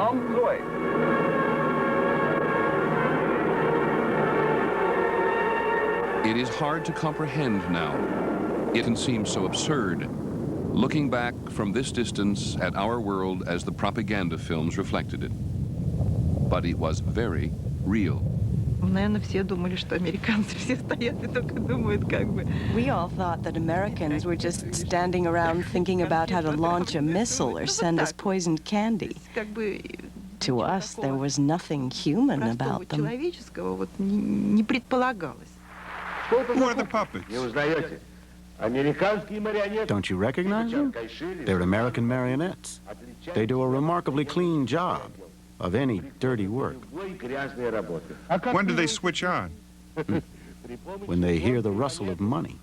Raum zurück. It is hard to comprehend now. It can seem so absurd, looking back from this distance at our world as the propaganda films reflected it. But it was very real. We all thought that Americans were just standing around thinking about how to launch a missile or send us poisoned candy. To us, there was nothing human about them. Who are the puppets? Don't you recognize them? They're American marionettes. They do a remarkably clean job of any dirty work. When do they switch on? When they hear the rustle of money.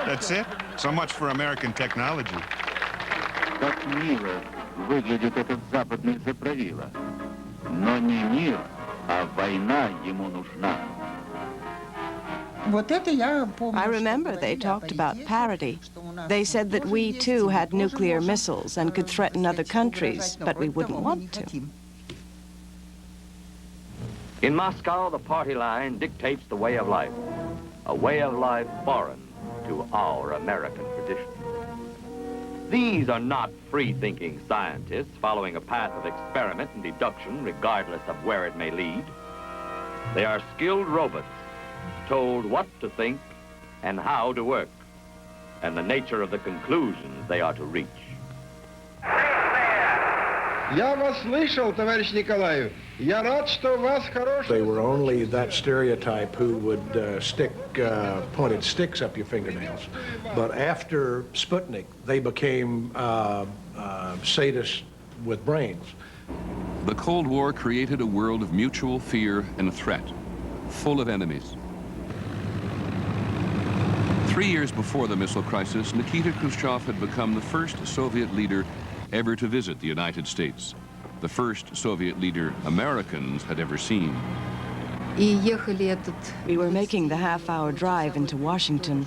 That's it? So much for American technology. Как мило выглядит этот западный заправила. Но не мир, а война ему нужна. I remember they talked about parity. They said that we, too, had nuclear missiles and could threaten other countries, but we wouldn't want to. In Moscow, the party line dictates the way of life. A way of life foreign to our American tradition. These are not free-thinking scientists following a path of experiment and deduction regardless of where it may lead. They are skilled robots told what to think and how to work, and the nature of the conclusions they are to reach. Я вас слышал, товарищ Николаев. Я рад, что у вас хороший... They were only that stereotype who would stick pointed sticks up your fingernails. But after Sputnik, they became sadists with brains. The Cold War created a world of mutual fear and threat, full of enemies. 3 years before the missile crisis, Nikita Khrushchev had become the first Soviet leader ever to visit the United States, the first Soviet leader Americans had ever seen. We were making the half-hour drive into Washington.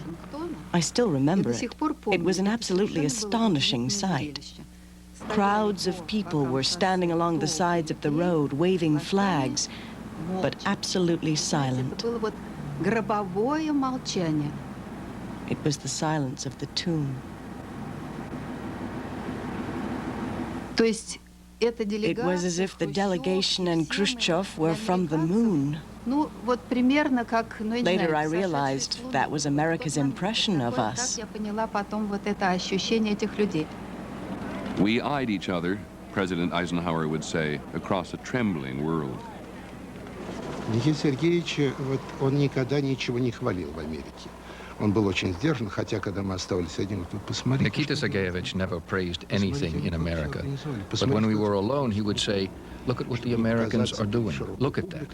I still remember it. It was an absolutely astonishing sight. Crowds of people were standing along the sides of the road, waving flags, but absolutely silent. It was the silence of the tomb. It was as if the delegation and Khrushchev were from the moon. Later I realized that was America's impression of us. We eyed each other, President Eisenhower would say, across a trembling world. Никита Сергеевич, он никогда ничего не хвалил в Америке. Он был очень сдержан, хотя когда мы оставались одни, вот посмотрите. Nikita Sergeyevich never praised anything in America. But when we were alone, he would say, look at what the Americans are doing. Look at that.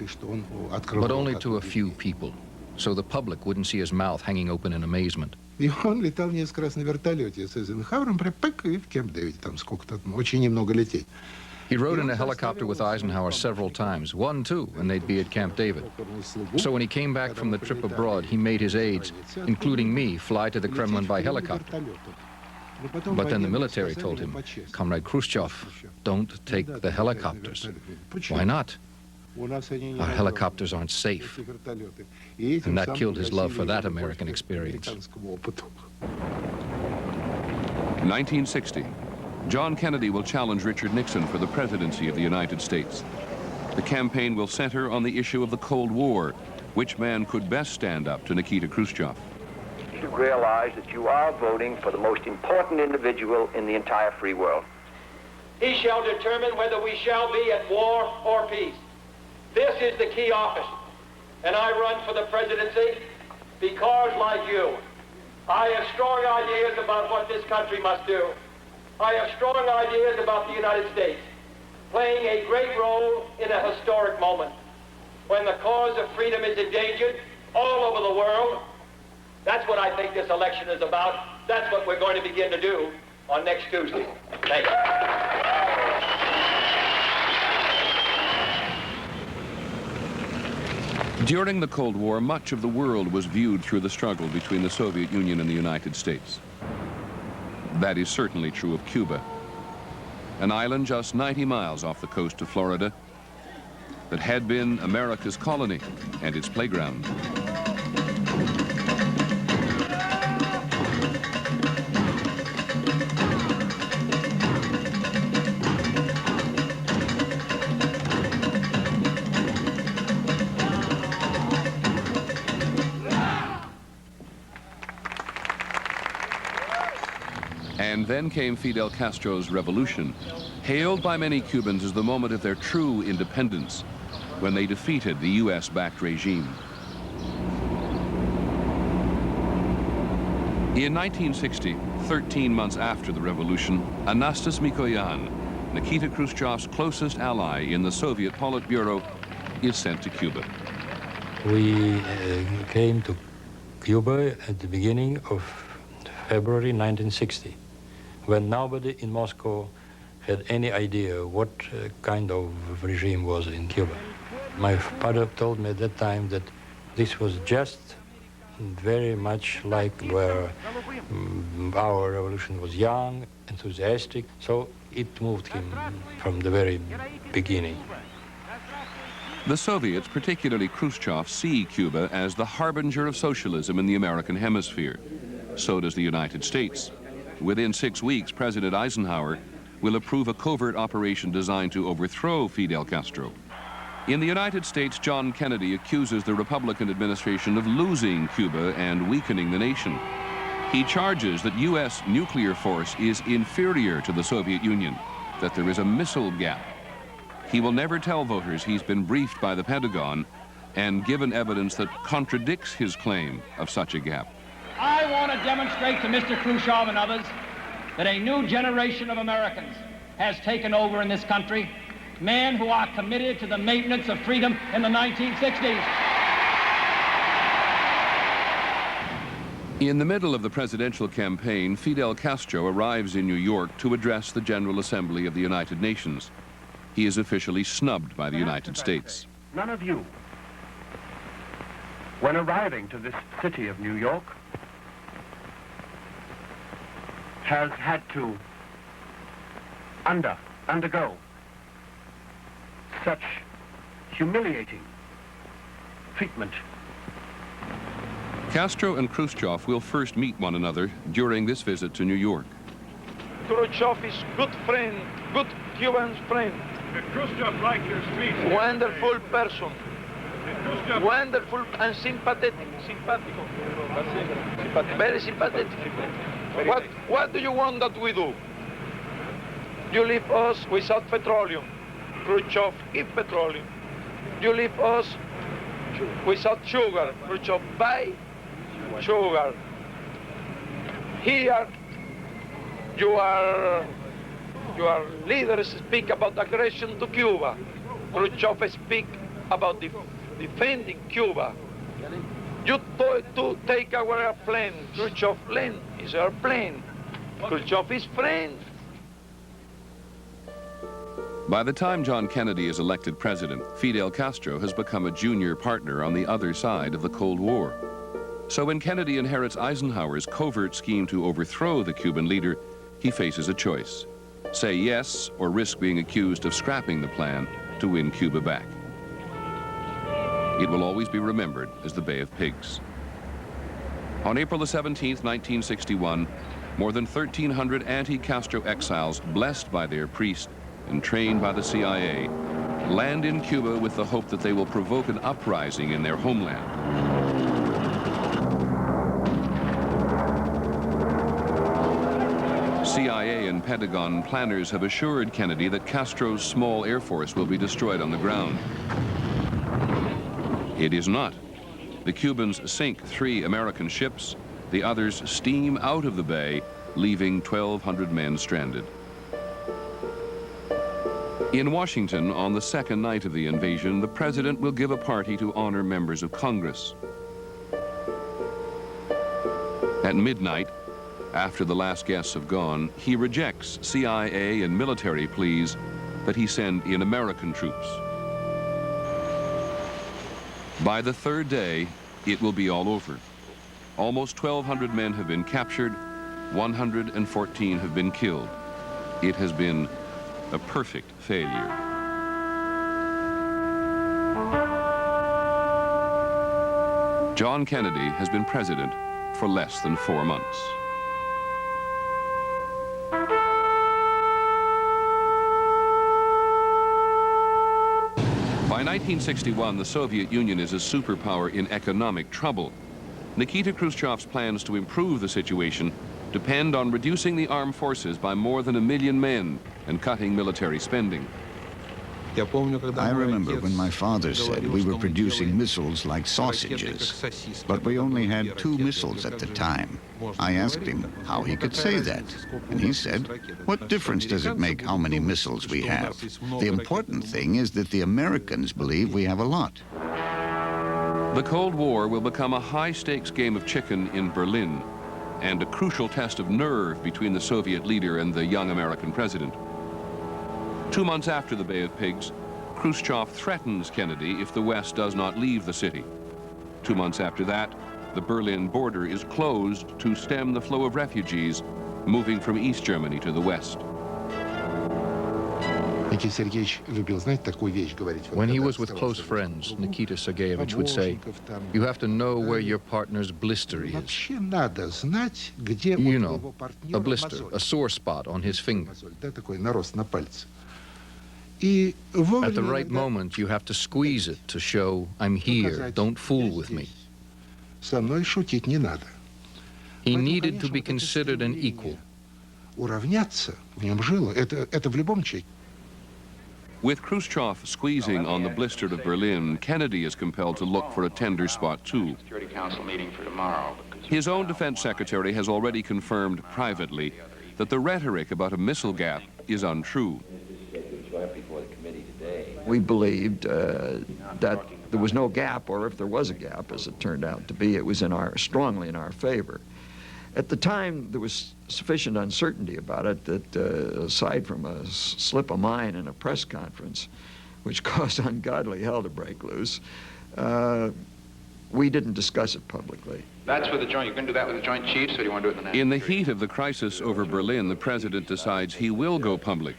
But only to a few people, so the public wouldn't see his mouth hanging open in amazement. И он летал несколько раз на вертолете с Эйзенхауэром, и в Кемп-Дэвиде, там сколько-то, очень немного лететь. He rode in a helicopter with Eisenhower several times, one, two, and they'd be at Camp David. So when he came back from the trip abroad, he made his aides, including me, fly to the Kremlin by helicopter. But then the military told him, Comrade Khrushchev, don't take the helicopters. Why not? Our helicopters aren't safe. And that killed his love for that American experience. 1960. John Kennedy will challenge Richard Nixon for the presidency of the United States. The campaign will center on the issue of the Cold War. Which man could best stand up to Nikita Khrushchev? You should realize that you are voting for the most important individual in the entire free world. He shall determine whether we shall be at war or peace. This is the key office, and I run for the presidency because, like you, I have strong ideas about what this country must do. I have strong ideas about the United States, playing a great role in a historic moment. When the cause of freedom is endangered all over the world, that's what I think this election is about. That's what we're going to begin to do on next Tuesday. Thank you. During the Cold War, much of the world was viewed through the struggle between the Soviet Union and the United States. That is certainly true of Cuba, an island just 90 miles off the coast of Florida that had been America's colony and its playground. And then came Fidel Castro's revolution, hailed by many Cubans as the moment of their true independence, when they defeated the US-backed regime. In 1960, 13 months after the revolution, Anastas Mikoyan, Nikita Khrushchev's closest ally in the Soviet Politburo, is sent to Cuba. We came to Cuba at the beginning of February 1960, when nobody in Moscow had any idea what kind of regime was in Cuba. My father told me at that time that this was just very much like where our revolution was young, enthusiastic, so it moved him from the very beginning. The Soviets, particularly Khrushchev, see Cuba as the harbinger of socialism in the American hemisphere. So does the United States. Within 6 weeks, President Eisenhower will approve a covert operation designed to overthrow Fidel Castro. In the United States, John Kennedy accuses the Republican administration of losing Cuba and weakening the nation. He charges that U.S. nuclear force is inferior to the Soviet Union, that there is a missile gap. He will never tell voters he's been briefed by the Pentagon and given evidence that contradicts his claim of such a gap. I want to demonstrate to Mr. Khrushchev and others that a new generation of Americans has taken over in this country, men who are committed to the maintenance of freedom in the 1960s. In the middle of the presidential campaign, Fidel Castro arrives in New York to address the General Assembly of the United Nations. He is officially snubbed by the United States. None of you, when arriving to this city of New York, has had to undergo such humiliating treatment. Castro and Khrushchev will first meet one another during this visit to New York. Khrushchev is good friend, good Cuban friend. Khrushchev like your speech. Wonderful person. Wonderful and sympathetic. Very sympathetic. What do you want that we do? You leave us without petroleum. Khrushchev, give petroleum. You leave us without sugar. Khrushchev, buy sugar. Here, your leaders speak about aggression to Cuba. Khrushchev speak about defending Cuba. You to take our airplane. Khrushchev plane is our plane. Khrushchev is friend. By the time John Kennedy is elected president, Fidel Castro has become a junior partner on the other side of the Cold War. So when Kennedy inherits Eisenhower's covert scheme to overthrow the Cuban leader, he faces a choice: say yes or risk being accused of scrapping the plan to win Cuba back. It will always be remembered as the Bay of Pigs. On April the 17th, 1961, more than 1,300 anti-Castro exiles, blessed by their priest and trained by the CIA, land in Cuba with the hope that they will provoke an uprising in their homeland. CIA and Pentagon planners have assured Kennedy that Castro's small air force will be destroyed on the ground. It is not. The Cubans sink 3 American ships. The others steam out of the bay, leaving 1,200 men stranded. In Washington, on the second night of the invasion, the president will give a party to honor members of Congress. At midnight, after the last guests have gone, he rejects CIA and military pleas that he send in American troops. By the third day, it will be all over. Almost 1,200 men have been captured, 114 have been killed. It has been a perfect failure. John Kennedy has been president for less than 4 months. By 1961, the Soviet Union is a superpower in economic trouble. Nikita Khrushchev's plans to improve the situation depend on reducing the armed forces by more than 1 million men and cutting military spending. I remember when my father said we were producing missiles like sausages, but we only had 2 missiles at the time. I asked him how he could say that, and he said, "What difference does it make how many missiles we have? The important thing is that the Americans believe we have a lot." The Cold War will become a high-stakes game of chicken in Berlin and a crucial test of nerve between the Soviet leader and the young American president. 2 months after the Bay of Pigs, Khrushchev threatens Kennedy if the West does not leave the city. 2 months after that, the Berlin border is closed to stem the flow of refugees moving from East Germany to the West. When he was with close friends, Nikita Sergeyevich would say, "You have to know where your partner's blister is." You know, a blister, a sore spot on his finger. At the right moment, you have to squeeze it to show, "I'm here, don't fool with me." He needed to be considered an equal. With Khrushchev squeezing on the blister of Berlin, Kennedy is compelled to look for a tender spot too. Security Council meeting for tomorrow. His own defense secretary has already confirmed privately that the rhetoric about a missile gap is untrue. We believed that there was no gap, or if there was a gap, as it turned out to be, it was strongly in our favor. At the time, there was sufficient uncertainty about it that, aside from a slip of mine in a press conference, which caused ungodly hell to break loose, we didn't discuss it publicly. That's with the joint. You can do that with the Joint Chiefs, or do you want to do it in the In the heat of the crisis over Berlin, the president decides he will go public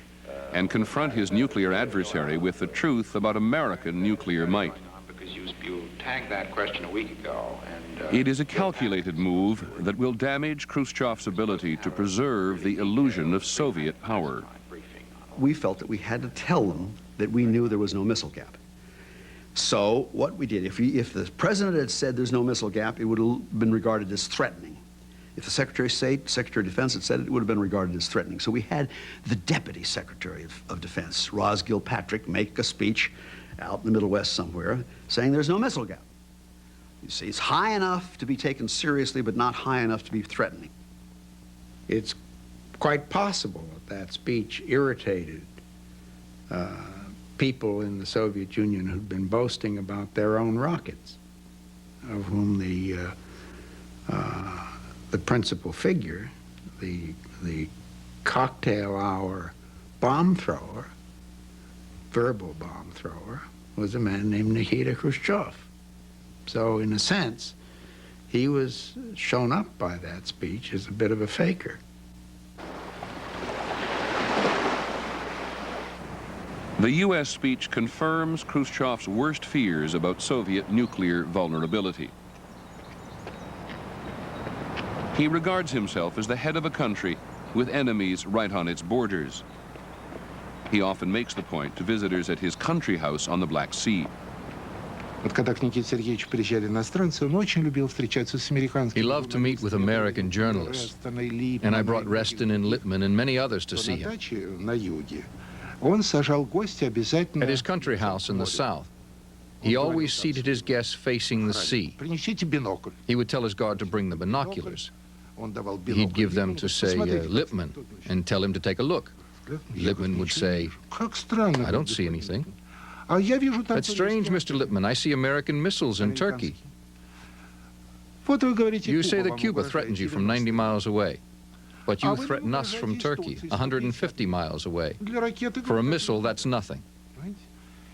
and confront his nuclear adversary with the truth about American nuclear might. Because you tagged that question a week ago, and it is a calculated move that will damage Khrushchev's ability to preserve the illusion of Soviet power. We felt that we had to tell them that we knew there was no missile gap. So what we did, if the president had said there's no missile gap, it would have been regarded as threatening. If the Secretary of State, Secretary of Defense had said it, it would have been regarded as threatening. So we had the Deputy Secretary of Defense, Roz Gilpatrick, make a speech out in the Middle West somewhere saying there's no missile gap. You see, it's high enough to be taken seriously, but not high enough to be threatening. It's quite possible that speech irritated people in the Soviet Union who'd been boasting about their own rockets, of whom the principal figure, the cocktail hour bomb thrower, verbal bomb thrower, was a man named Nikita Khrushchev. So in a sense, he was shown up by that speech as a bit of a faker. The U.S. speech confirms Khrushchev's worst fears about Soviet nuclear vulnerability. He regards himself as the head of a country with enemies right on its borders. He often makes the point to visitors at his country house on the Black Sea. He loved to meet with American journalists, and I brought Reston and Lippman and many others to see him. At his country house in the south, he always seated his guests facing the sea. He would tell his guard to bring the binoculars. He'd give them to, say, Lippman, and tell him to take a look. Lippman would say, "I don't see anything." "That's strange, Mr. Lippman. I see American missiles in Turkey." "You say that Cuba threatens you from 90 miles away, but you threaten us from Turkey, 150 miles away. For a missile, that's nothing."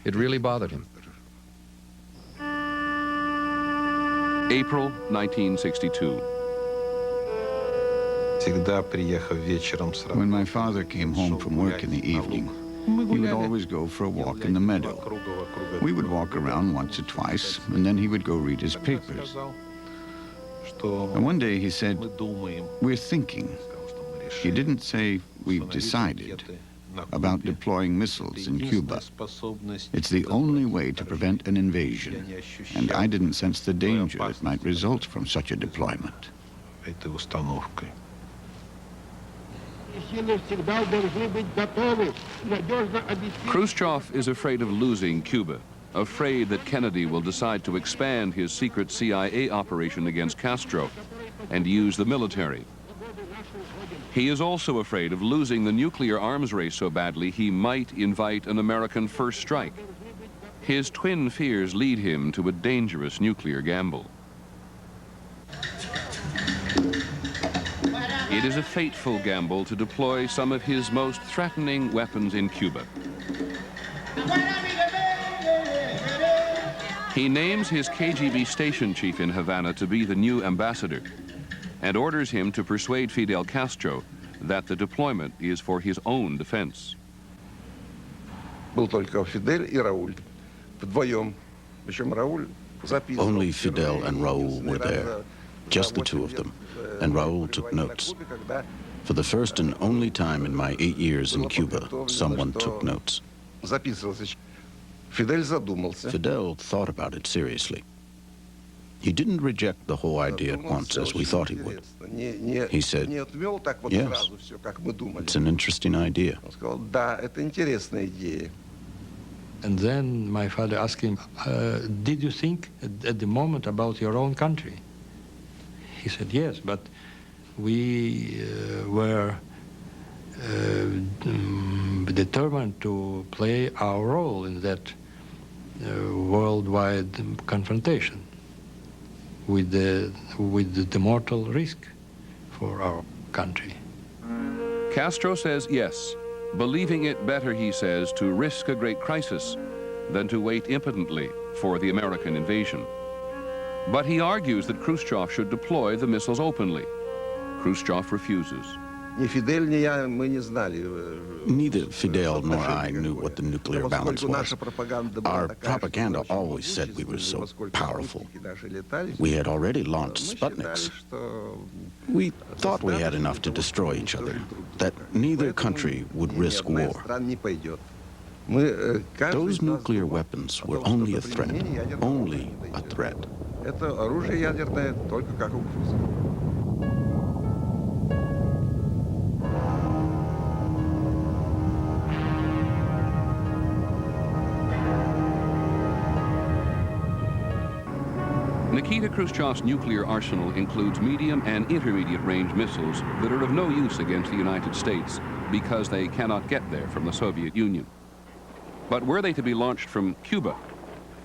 It really bothered him. April 1962. When my father came home from work in the evening, he would always go for a walk in the meadow. We would walk around once or twice, and then he would go read his papers. And one day he said, "We're thinking." He didn't say, "We've decided," about deploying missiles in Cuba. It's the only way to prevent an invasion, and I didn't sense the danger that might result from such a deployment. Khrushchev is afraid of losing Cuba, afraid that Kennedy will decide to expand his secret CIA operation against Castro and use the military. He is also afraid of losing the nuclear arms race so badly he might invite an American first strike. His twin fears lead him to a dangerous nuclear gamble. It is a fateful gamble to deploy some of his most threatening weapons in Cuba. He names his KGB station chief in Havana to be the new ambassador and orders him to persuade Fidel Castro that the deployment is for his own defense. Only Fidel and Raul were there, just the two of them, and Raul took notes. For the first and only time in my 8 years in Cuba, someone took notes. Fidel thought about it seriously. He didn't reject the whole idea at once, as we thought he would. He said, "Yes, it's an interesting idea." And then my father asked him, did you think at the moment about your own country? He said, yes, but we were determined to play our role in that worldwide confrontation with the mortal risk for our country. Castro says yes, believing it better, he says, to risk a great crisis than to wait impotently for the American invasion. But he argues that Khrushchev should deploy the missiles openly. Khrushchev refuses. Neither Fidel nor I knew what the nuclear balance was. Our propaganda always said we were so powerful. We had already launched Sputniks. We thought we had enough to destroy each other, that neither country would risk war. Those nuclear weapons were only a threat, only a threat. Nikita Khrushchev's nuclear arsenal includes medium and intermediate range missiles that are of no use against the United States because they cannot get there from the Soviet Union. But were they to be launched from Cuba,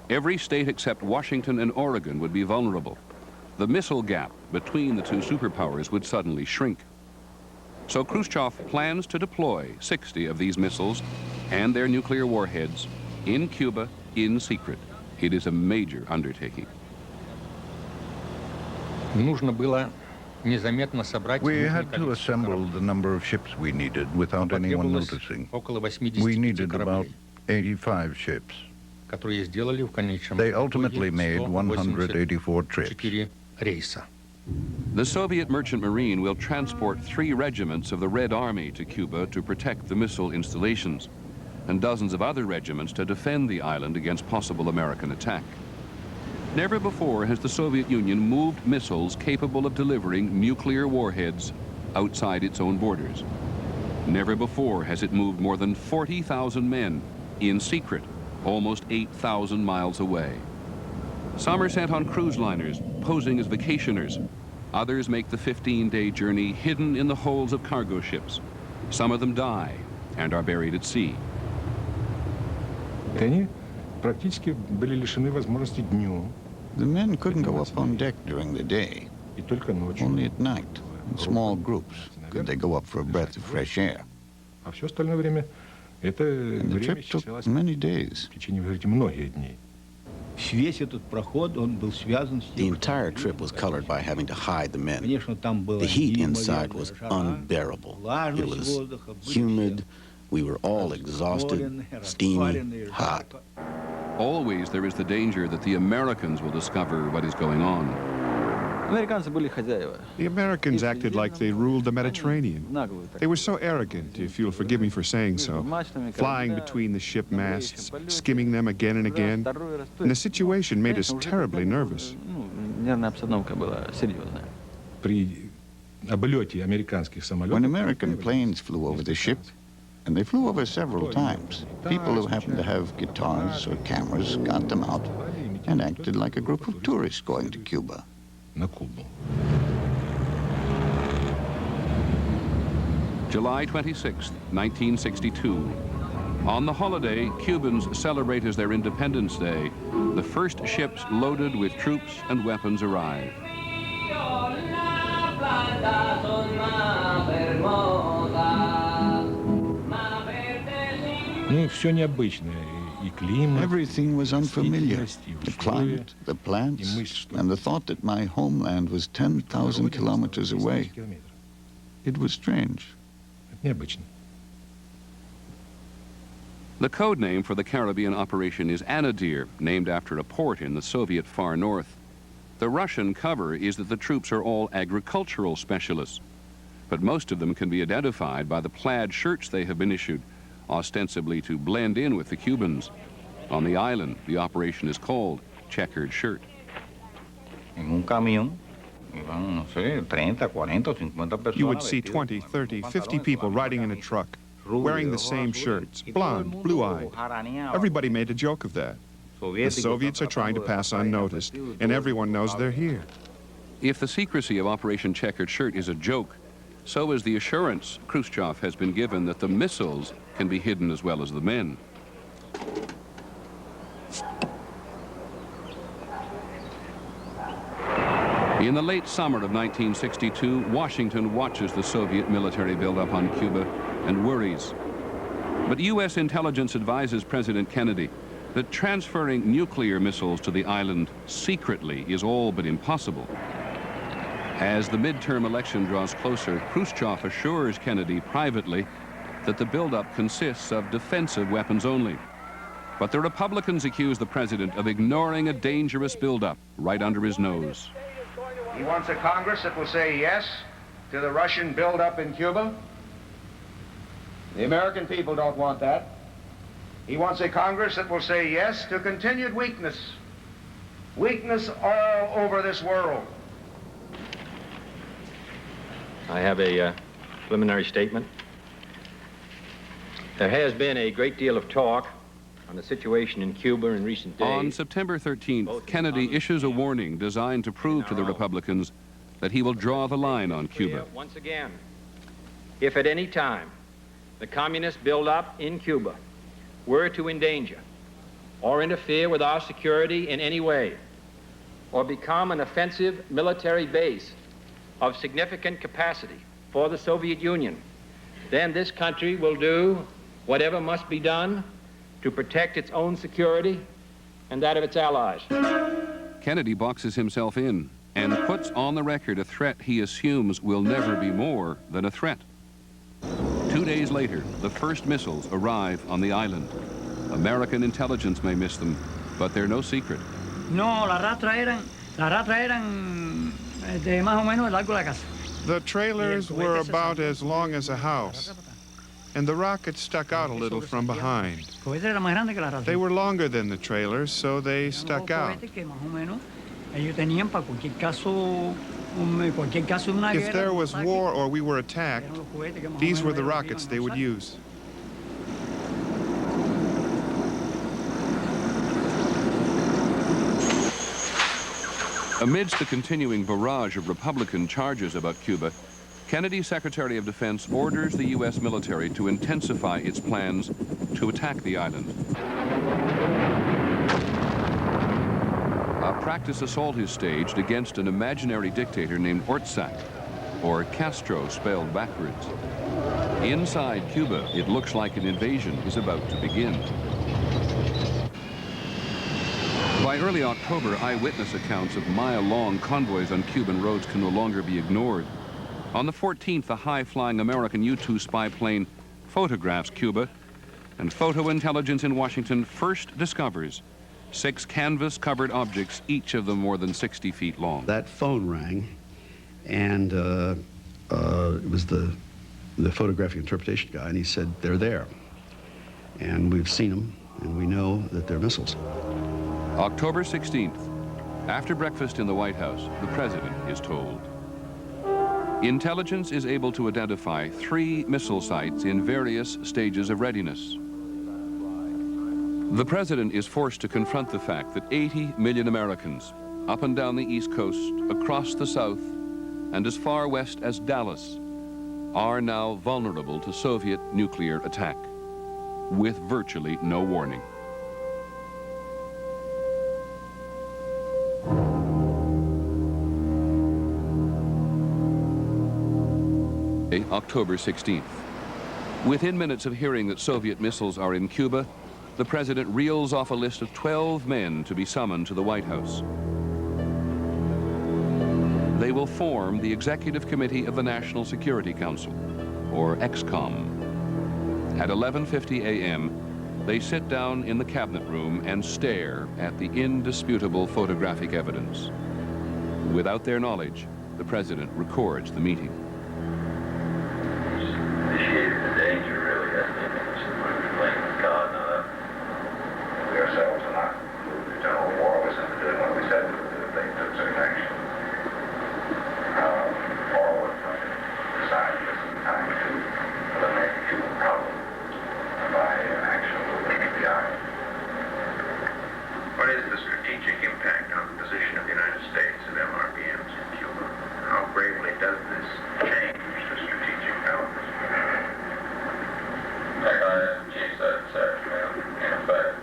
every state except Washington and Oregon would be vulnerable. The missile gap between the two superpowers would suddenly shrink. So Khrushchev plans to deploy 60 of these missiles and their nuclear warheads in Cuba in secret. It is a major undertaking. We had to assemble the number of ships we needed without anyone noticing. We needed about 85 ships. They ultimately made 184 trips. The Soviet merchant marine will transport 3 regiments of the Red Army to Cuba to protect the missile installations, and dozens of other regiments to defend the island against possible American attack. Never before has the Soviet Union moved missiles capable of delivering nuclear warheads outside its own borders. Never before has it moved more than 40,000 men in secret, almost 8,000 miles away. Some are sent on cruise liners, posing as vacationers. Others make the 15-day journey hidden in the holds of cargo ships. Some of them die and are buried at sea. The men couldn't go up on deck during the day. Only at night, in small groups, could they go up for a breath of fresh air. And the trip took many days. The entire trip was colored by having to hide the men. The heat inside was unbearable. It was humid. We were all exhausted, steamy, hot. Always there is the danger that the Americans will discover what is going on. The Americans acted like they ruled the Mediterranean. They were so arrogant, if you'll forgive me for saying so, flying between the ship masts, skimming them again and again, and the situation made us terribly nervous. When American planes flew over the ship, and they flew over several times, people who happened to have guitars or cameras got them out and acted like a group of tourists going to Cuba. July 26, 1962. On the holiday, Cubans celebrate as their Independence Day. The first ships loaded with troops and weapons arrive. Everything was unfamiliar. The climate, the plants, and the thought that my homeland was 10,000 kilometers away. It was strange. The code name for the Caribbean operation is Anadyr, named after a port in the Soviet far north. The Russian cover is that the troops are all agricultural specialists, but most of them can be identified by the plaid shirts they have been issued, ostensibly to blend in with the Cubans. On the island, the operation is called Checkered Shirt. You would see 20, 30, 50 people riding in a truck, wearing the same shirts, blonde, blue-eyed. Everybody made a joke of that. The Soviets are trying to pass unnoticed, and everyone knows they're here. If the secrecy of Operation Checkered Shirt is a joke, so is the assurance Khrushchev has been given that the missiles can be hidden as well as the men. In the late summer of 1962, Washington watches the Soviet military buildup on Cuba and worries. But U.S. intelligence advises President Kennedy that transferring nuclear missiles to the island secretly is all but impossible. As the midterm election draws closer, Khrushchev assures Kennedy privately that the buildup consists of defensive weapons only. But the Republicans accuse the president of ignoring a dangerous buildup right under his nose. He wants a Congress that will say yes to the Russian buildup in Cuba. The American people don't want that. He wants a Congress that will say yes to continued weakness. Weakness all over this world. I have a preliminary statement. There has been a great deal of talk on the situation in Cuba in recent days. On September 13th, Kennedy issues a warning designed to prove to the Republicans that he will draw the line on Cuba. Once again, if at any time the communist buildup in Cuba were to endanger or interfere with our security in any way, or become an offensive military base of significant capacity for the Soviet Union, then this country will do whatever must be done to protect its own security and that of its allies. Kennedy boxes himself in and puts on the record a threat he assumes will never be more than a threat. 2 days later, the first missiles arrive on the island. American intelligence may miss them, but they're no secret. No, las rastras eran de más o menos el largo de la casa. The trailers were about as long as a house, and the rockets stuck out a little from behind. They were longer than the trailers, so they stuck out. If there was war or we were attacked, these were the rockets they would use. Amidst the continuing barrage of Republican charges about Cuba, Kennedy's Secretary of Defense orders the U.S. military to intensify its plans to attack the island. A practice assault is staged against an imaginary dictator named Ortsak, or Castro spelled backwards. Inside Cuba, it looks like an invasion is about to begin. By early October, eyewitness accounts of mile-long convoys on Cuban roads can no longer be ignored. On the 14th, a high-flying American U-2 spy plane photographs Cuba, and photo intelligence in Washington first discovers 6 canvas-covered objects, each of them more than 60 feet long. That phone rang, and it was the photographic interpretation guy, and he said, they're there. And we've seen them, and we know that they're missiles. October 16th, after breakfast in the White House, the president is told. Intelligence is able to identify 3 missile sites in various stages of readiness. The president is forced to confront the fact that 80 million Americans, up and down the East Coast, across the South, and as far west as Dallas, are now vulnerable to Soviet nuclear attack, with virtually no warning. October 16th. Within minutes of hearing that Soviet missiles are in Cuba, the president reels off a list of 12 men to be summoned to the White House. They will form the Executive Committee of the National Security Council, or EXCOM. At 11:50 a.m., they sit down in the cabinet room and stare at the indisputable photographic evidence. Without their knowledge, the president records the meeting. Initiated the danger, really, hasn't it? We're playing with God, not us. We ourselves are not. The general war was into doing what we said we would do if they took certain action. Or would decide this is time to eliminate the Cuban problem by action with the FBI. What is the strategic impact on the position of the United States of MRBMs in Cuba? How gravely does this change the strategic balance? Like Chief said, in effect,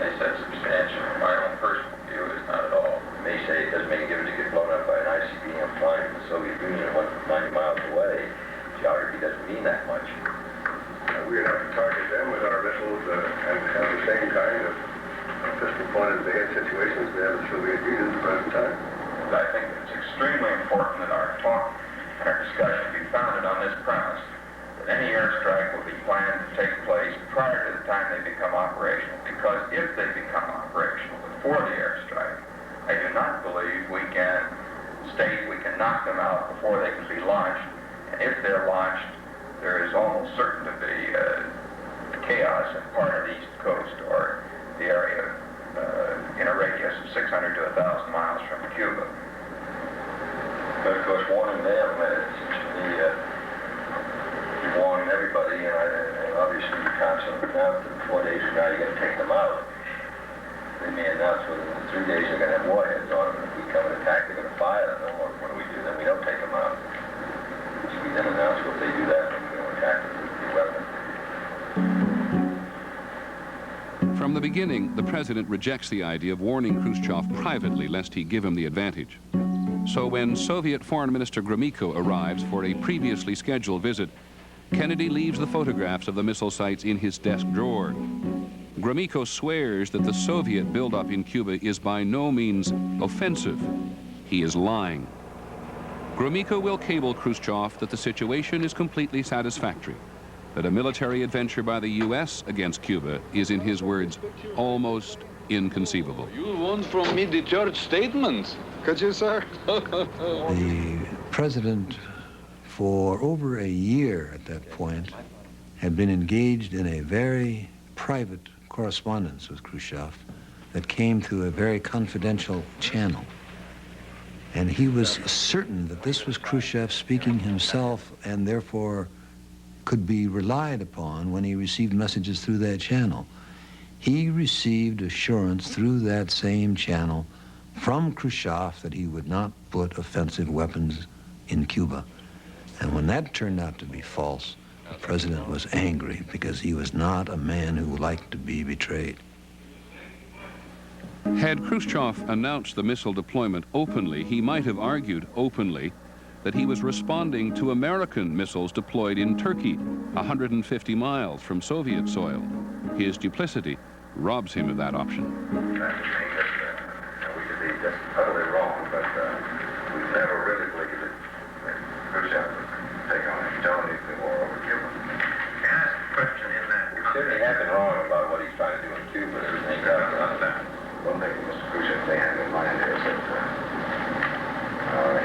they said substantial. My own personal view is not at all. They say it doesn't make a difference to get blown up by an ICBM flying from the Soviet Union 90 miles away. Geography doesn't mean that much. We'd have to target them with our missiles and have the same kind of pistol pointed at the head situations we have the Soviet Union at the present time. I think it's extremely important that our talk and our discussion be founded on this premise, that any airstrike will be planned to take place prior to the time they become operational, because if they become operational before the airstrike, I do not believe we can state we can knock them out before they can be launched, and if they're launched, there is almost certain to be chaos in part of the East Coast or the area in a radius of 600 to 1,000 miles from Cuba. But of course, warning them, it seems to me, you're warning everybody, and obviously you constantly announce that 4 days from now you're going to take them out. They may announce within 3 days they're going to have warheads on them. If we come and attack, they're going to fire them. Or what do we do then? We don't take them out. So we then announce, well, if they do that, then we're going to attack them with nuclear weapons. From the beginning, the president rejects the idea of warning Khrushchev privately lest he give him the advantage. So when Soviet Foreign Minister Gromyko arrives for a previously scheduled visit, Kennedy leaves the photographs of the missile sites in his desk drawer. Gromyko swears that the Soviet buildup in Cuba is by no means offensive. He is lying. Gromyko will cable Khrushchev that the situation is completely satisfactory, that a military adventure by the U.S. against Cuba is, in his words, almost inconceivable. You want from me the church statements? Could you, sir? The president, for over a year at that point, had been engaged in a very private correspondence with Khrushchev that came through a very confidential channel. And he was certain that this was Khrushchev speaking himself and therefore could be relied upon when he received messages through that channel. He received assurance through that same channel from Khrushchev that he would not put offensive weapons in Cuba. And when that turned out to be false, the president was angry because he was not a man who liked to be betrayed. Had Khrushchev announced the missile deployment openly, he might have argued openly that he was responding to American missiles deployed in Turkey, 150 miles from Soviet soil. His duplicity robs him of that option. We could be just totally wrong, but we've never really believed that Khrushchev would take on a total nuclear war over Cuba. Can I ask a question in that context? Certainly have been wrong about what he's trying to do in Cuba. There's no doubt about that. One thing Mr. Khrushchev may have in mind is that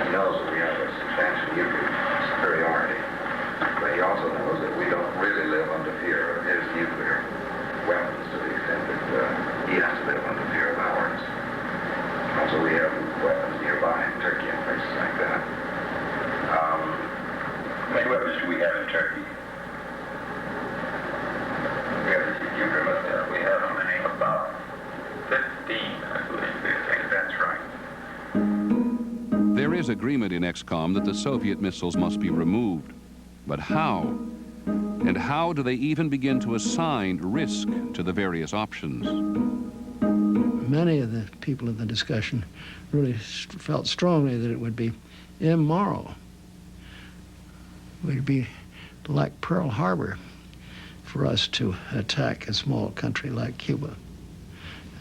he knows that we have a substantial nuclear superiority, but he also knows that we don't really live under fear of his nuclear weapons to the extent that he has to live under fear of ours. Also, we have weapons nearby in Turkey and places like that. How many weapons do we have in Turkey? We have the nuclear weapons. We have how many? About 15, I believe. I think that's right. There is agreement in XCOM that the Soviet missiles must be removed. But how? And how do they even begin to assign risk to the various options? Many of the people in the discussion really felt strongly that it would be immoral. It would be like Pearl Harbor for us to attack a small country like Cuba,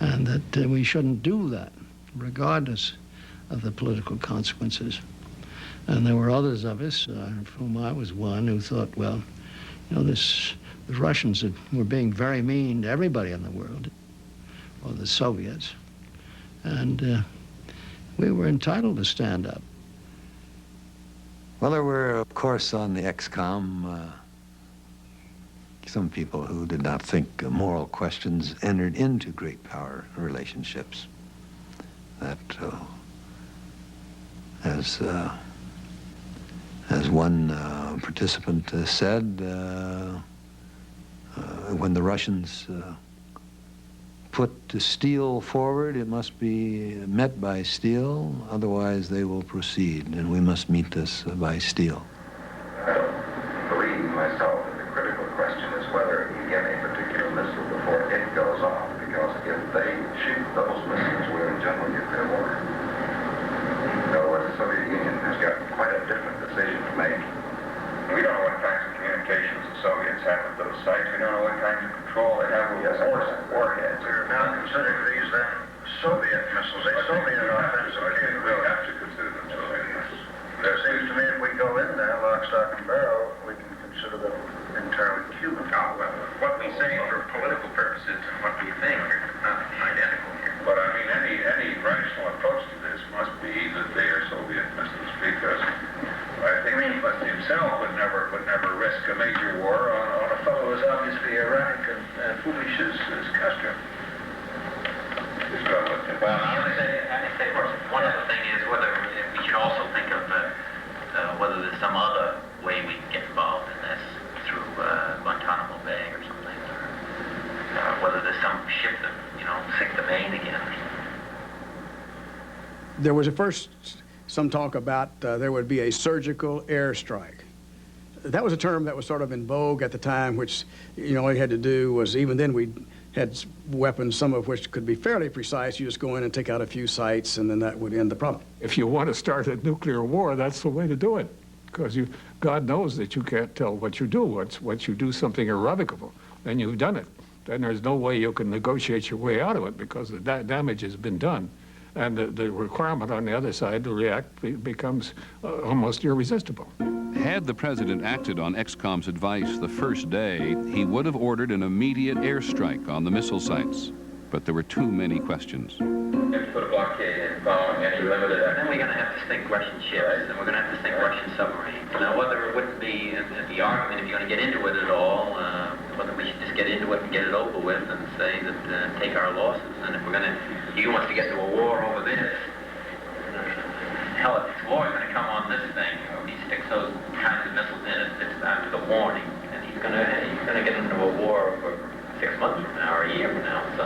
and that we shouldn't do that, regardless of the political consequences. And there were others of us, of whom I was one, who thought, well, you know, the Russians were being very mean to everybody in the world, or the Soviets, and we were entitled to stand up. Well, there were, of course, on the XCOM, some people who did not think moral questions entered into great power relationships. That, as one participant said, when the Russians put steel forward, it must be met by steel, otherwise they will proceed, and we must meet this by steel. I don't believe myself that the critical question is whether you get a particular missile before it goes off, because if they shoot those missiles, we're in general nuclear war. In other words, the Soviet Union has got quite a different decision to make. We don't know what kinds of communications the Soviets have with those sites. We don't know what kinds of control they have with warheads. We're now considering these then Soviet missiles, a Soviet offensive capability. We have to consider them Soviet missiles. It seems to me if we go in there, lock, stock, and barrel, we can consider them entirely Cuban. Oh, well, what we say for political purposes and what we think are not identical here. But I mean, any rational approach to this must be that they are Soviet missiles, because I think England himself would never risk a major war on a fellow as obviously erratic and foolish as Castro. Well, I would say, of course, one other thing is whether we should also think of whether there's some other way we can get involved in this through Guantanamo Bay or something, or whether there's some ship that, you know, sink the Maine again. There was at first some talk about there would be a surgical airstrike. That was a term that was sort of in vogue at the time, which, you know, all you had to do was, even then we had weapons, some of which could be fairly precise. You just go in and take out a few sites, and then that would end the problem. If you want to start a nuclear war, that's the way to do it, because God knows that you can't tell what you do. Once you do something irrevocable, then you've done it. Then there's no way you can negotiate your way out of it, because the damage has been done. And the requirement on the other side to react becomes almost irresistible. Had the president acted on XCOM's advice the first day, he would have ordered an immediate airstrike on the missile sites. But there were too many questions. You have to put a blockade in following any limited action. Then we're going to have to sink Russian ships, and we're going to have to sink Russian submarines. Now, whether it wouldn't be the argument, if you're going to get into it at all, whether we should just get into it and get it over with and say that take our losses. And if we're going to, he wants to get into a war over this, hell, if this war is going to come on this thing, he sticks those kinds of missiles in, it's after the warning, and he's going to get into a war for 6 months from now or a year from now. So.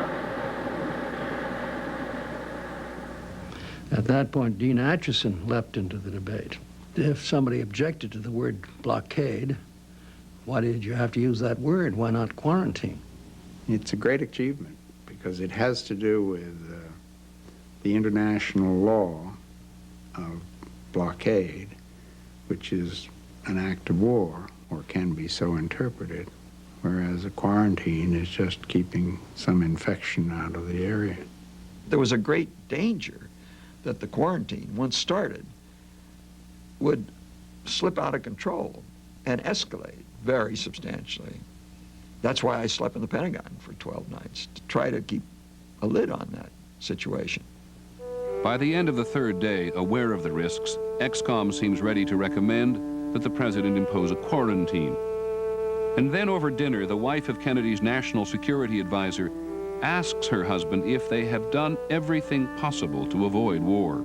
At that point, Dean Acheson leapt into the debate. If somebody objected to the word blockade, why did you have to use that word? Why not quarantine? It's a great achievement because it has to do with the international law of blockade, which is an act of war, or can be so interpreted. whereas a quarantine is just keeping some infection out of the area. There was a great danger that the quarantine, once started, would slip out of control and escalate very substantially. That's why I slept in the Pentagon for 12 nights, to try to keep a lid on that situation. By the end of the third day, aware of the risks, XCOM seems ready to recommend that the president impose a quarantine. And then over dinner, the wife of Kennedy's national security advisor asks her husband if they have done everything possible to avoid war.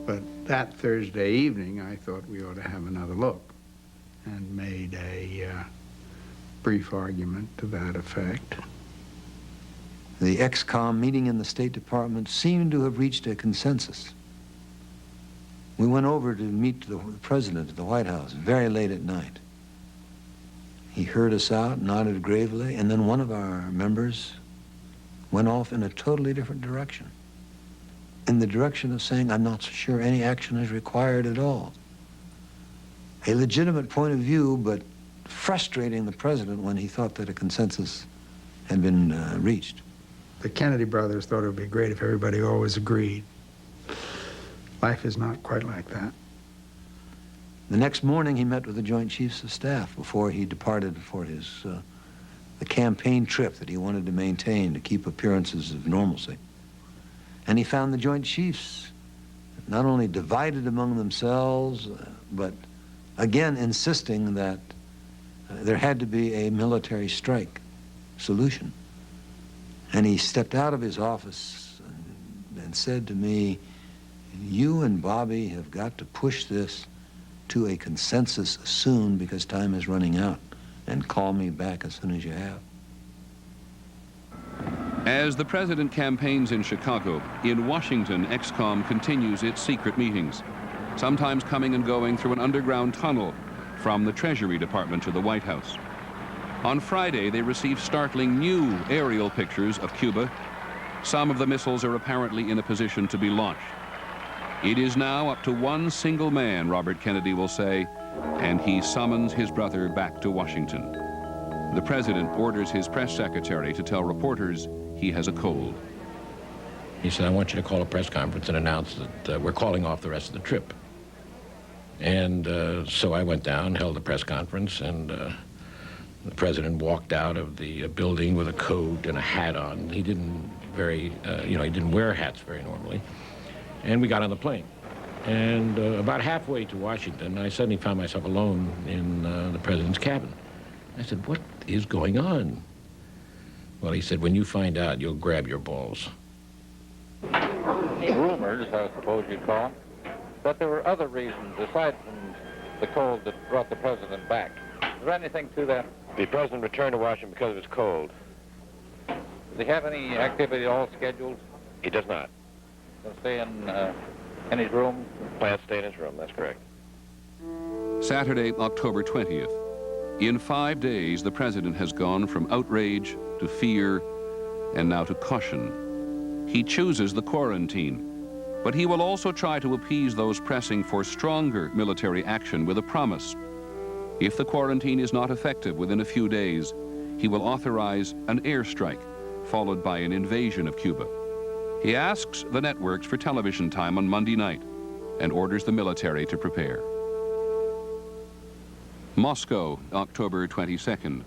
But that Thursday evening, I thought we ought to have another look, and made a brief argument to that effect. The XCOM meeting in the State Department seemed to have reached a consensus. We went over to meet the president at the White House very late at night. He heard us out, nodded gravely, and then one of our members went off in a totally different direction. In the direction of saying, I'm not so sure any action is required at all. A legitimate point of view, but frustrating the president when he thought that a consensus had been reached. The Kennedy brothers thought it would be great if everybody always agreed. Life is not quite like that. The next morning, he met with the Joint Chiefs of Staff before he departed for his the campaign trip that he wanted to maintain to keep appearances of normalcy. And he found the Joint Chiefs not only divided among themselves, but again insisting that there had to be a military strike solution. And he stepped out of his office and said to me, you and Bobby have got to push this to a consensus soon because time is running out, and call me back as soon as you have. As the president campaigns in Chicago, in Washington, XCOM continues its secret meetings, sometimes coming and going through an underground tunnel from the Treasury Department to the White House. On Friday, they receive startling new aerial pictures of Cuba. Some of the missiles are apparently in a position to be launched. It is now up to one single man, Robert Kennedy will say, and he summons his brother back to Washington. The president orders his press secretary to tell reporters he has a cold. He said, I want you to call a press conference and announce that we're calling off the rest of the trip. And so I went down, held a press conference, and the president walked out of the building with a coat and a hat on. He didn't he didn't wear hats very normally. And we got on the plane. And about halfway to Washington, I suddenly found myself alone in the president's cabin. I said, what is going on? Well, he said, when you find out, you'll grab your balls. Rumors, I suppose you'd call them, that there were other reasons aside from the cold that brought the president back. Is there anything to that? The president returned to Washington because of his cold. Does he have any activity at all scheduled? He does not. He'll stay in his room? Plans to stay in his room, that's correct. Saturday, October 20th. In 5 days, the president has gone from outrage to fear and now to caution. He chooses the quarantine, but he will also try to appease those pressing for stronger military action with a promise. If the quarantine is not effective within a few days, he will authorize an airstrike, followed by an invasion of Cuba. He asks the networks for television time on Monday night and orders the military to prepare. Moscow, October 22nd.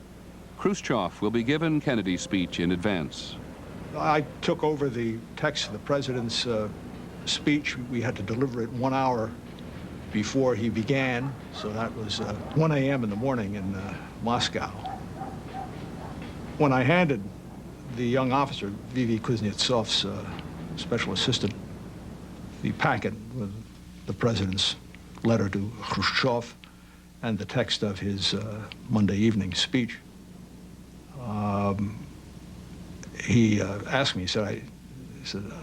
Khrushchev will be given Kennedy's speech in advance. I took over the text of the president's speech. We had to deliver it 1 hour before he began, so that was 1 a.m. in the morning in Moscow. When I handed the young officer, V.V. Kuznetsov's special assistant, the packet with the president's letter to Khrushchev and the text of his Monday evening speech, he asked me, he said,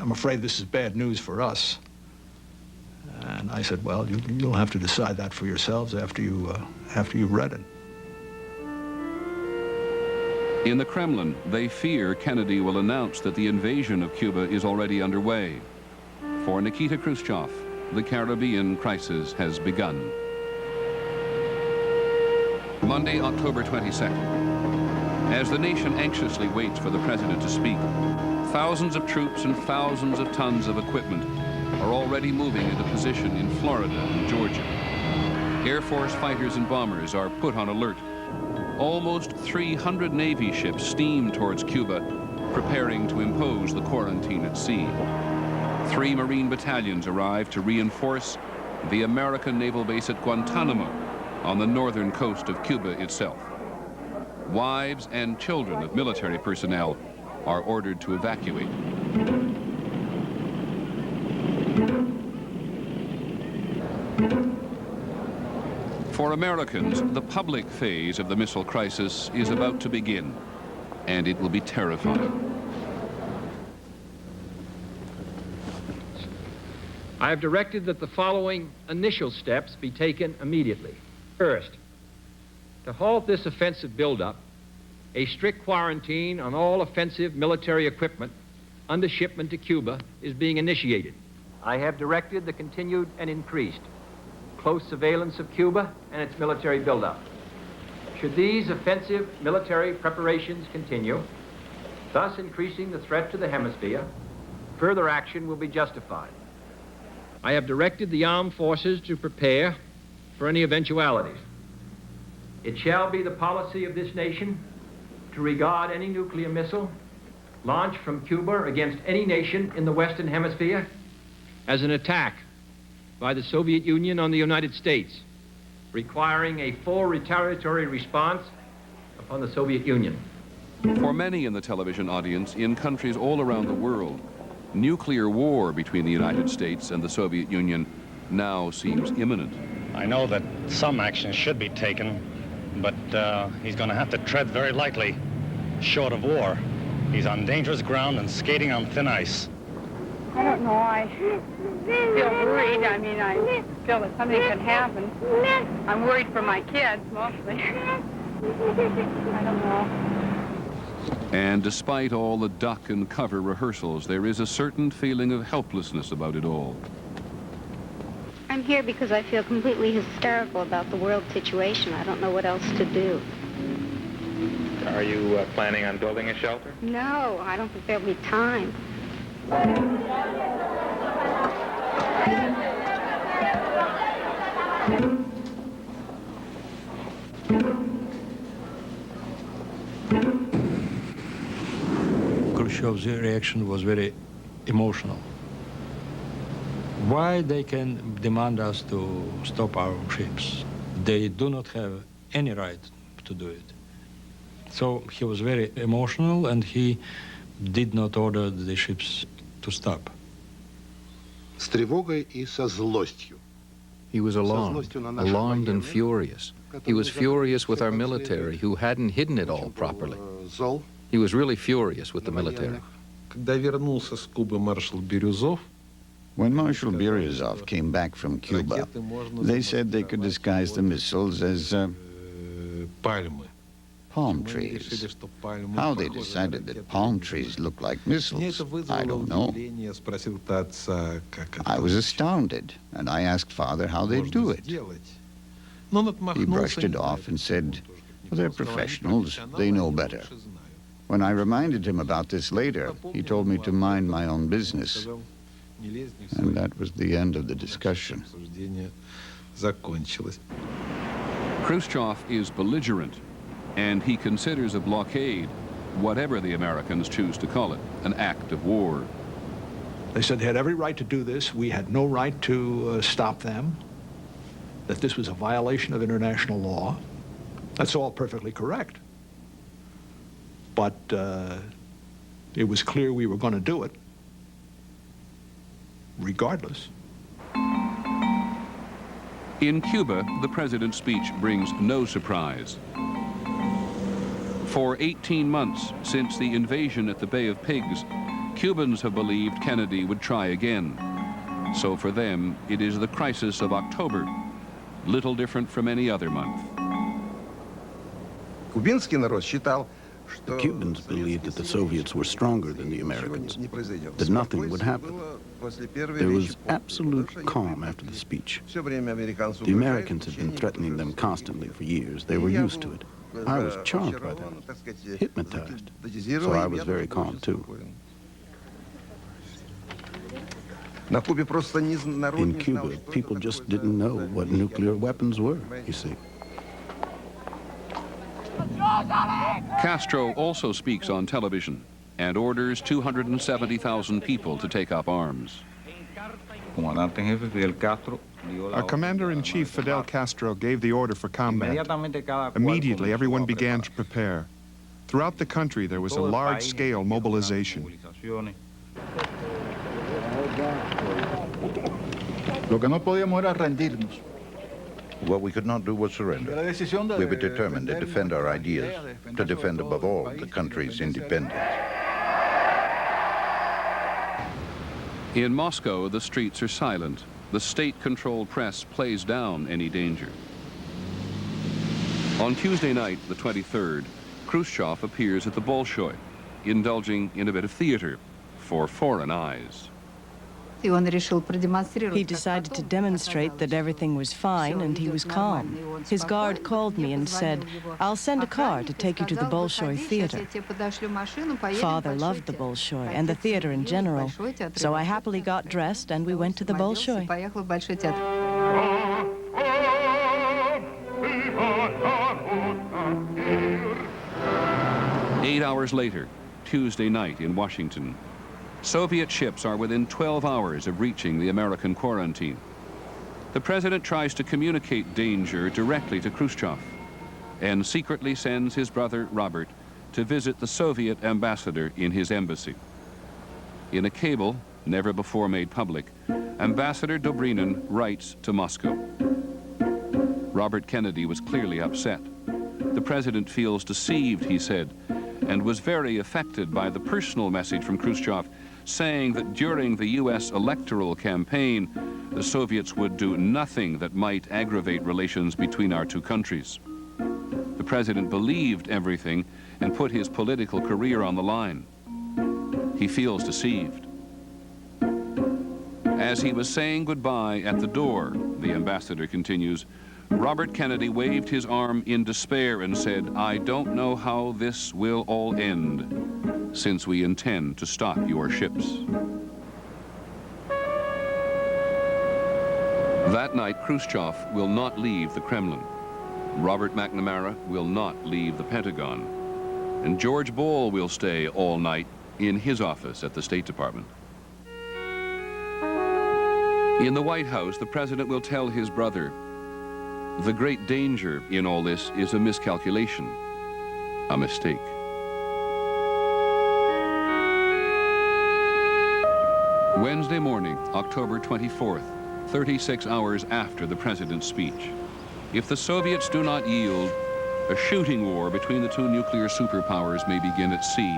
I'm afraid this is bad news for us. And I said, well, you'll have to decide that for yourselves after you've read it. In the Kremlin, they fear Kennedy will announce that the invasion of Cuba is already underway. For Nikita Khrushchev, the Caribbean crisis has begun. Monday, October 22nd. As the nation anxiously waits for the president to speak, thousands of troops and thousands of tons of equipment are already moving into position in Florida and Georgia. Air Force fighters and bombers are put on alert. Almost 300 Navy ships steam towards Cuba, preparing to impose the quarantine at sea. 3 Marine battalions arrive to reinforce the American naval base at Guantanamo on the northern coast of Cuba itself. Wives and children of military personnel are ordered to evacuate. For Americans, the public phase of the missile crisis is about to begin, and it will be terrifying. I have directed that the following initial steps be taken immediately. First, to halt this offensive buildup, a strict quarantine on all offensive military equipment under shipment to Cuba is being initiated. I have directed the continued and increased close surveillance of Cuba and its military buildup. Should these offensive military preparations continue, thus increasing the threat to the hemisphere, further action will be justified. I have directed the armed forces to prepare for any eventualities. It shall be the policy of this nation to regard any nuclear missile launched from Cuba against any nation in the Western Hemisphere as an attack by the Soviet Union on the United States, requiring a full retaliatory response upon the Soviet Union. For many in the television audience in countries all around the world, nuclear war between the United States and the Soviet Union now seems imminent. I know that some action should be taken, but he's going to have to tread very lightly, short of war. He's on dangerous ground and skating on thin ice. I don't know. I feel worried. I mean, I feel that something could happen. I'm worried for my kids, mostly. I don't know. And despite all the duck and cover rehearsals, there is a certain feeling of helplessness about it all. I'm here because I feel completely hysterical about the world situation. I don't know what else to do. Are you planning on building a shelter? No, I don't think there'll be time. Khrushchev's reaction was very emotional. Why they can demand us to stop our ships? They do not have any right to do it. So he was very emotional, and he did not order the ships to stop. С тревогой и со злостью. He was alarmed and furious. He was furious with our military, who hadn't hidden it all properly. He was really furious with the military. Когда вернулся с Кубы маршал Бирюзов, when Marshal Biruzov came back from Cuba, they said they could disguise the missiles as palm trees. How they decided that palm trees look like missiles, I don't know. I was astounded, and I asked Father how they do it. He brushed it off and said, well, they're professionals, they know better. When I reminded him about this later, he told me to mind my own business. And that was the end of the discussion. Khrushchev is belligerent, and he considers a blockade, whatever the Americans choose to call it, an act of war. They said they had every right to do this. We had no right to stop them, that this was a violation of international law. That's all perfectly correct. But it was clear we were going to do it, regardless. In Cuba, the president's speech brings no surprise. For 18 months since the invasion at the Bay of Pigs, Cubans have believed Kennedy would try again. So for them, it is the crisis of October, little different from any other month. The Cubans believed that the Soviets were stronger than the Americans, that nothing would happen. There was absolute calm after the speech. The Americans had been threatening them constantly for years. They were used to it. I was charmed by them, hypnotized. So I was very calm, too. In Cuba, people just didn't know what nuclear weapons were, you see. Castro also speaks on television and orders 270,000 people to take up arms. Our commander-in-chief, Fidel Castro, gave the order for combat. Immediately, everyone began to prepare. Throughout the country, there was a large-scale mobilization. What we could not do was surrender. We were determined to defend our ideas, to defend above all the country's independence. In Moscow, the streets are silent. The state-controlled press plays down any danger. On Tuesday night, the 23rd, Khrushchev appears at the Bolshoi, indulging in a bit of theater for foreign eyes. He decided to demonstrate that everything was fine and he was calm. His guard called me and said, "I'll send a car to take you to the Bolshoi Theater." Father loved the Bolshoi and the theater in general, so I happily got dressed and we went to the Bolshoi. 8 hours later, Tuesday night in Washington, Soviet ships are within 12 hours of reaching the American quarantine. The president tries to communicate danger directly to Khrushchev and secretly sends his brother Robert to visit the Soviet ambassador in his embassy. In a cable, never before made public, Ambassador Dobrynin writes to Moscow. Robert Kennedy was clearly upset. The president feels deceived, he said, and was very affected by the personal message from Khrushchev saying that during the U.S. electoral campaign, the Soviets would do nothing that might aggravate relations between our two countries. The president believed everything and put his political career on the line. He feels deceived. As he was saying goodbye at the door, the ambassador continues, Robert Kennedy waved his arm in despair and said, "I don't know how this will all end, since we intend to stop your ships." That night, Khrushchev will not leave the Kremlin. Robert McNamara will not leave the Pentagon. And George Bull will stay all night in his office at the State Department. In the White House, the president will tell his brother, the great danger in all this is a miscalculation, a mistake. Wednesday morning, October 24th, 36 hours after the president's speech. If the Soviets do not yield, a shooting war between the two nuclear superpowers may begin at sea.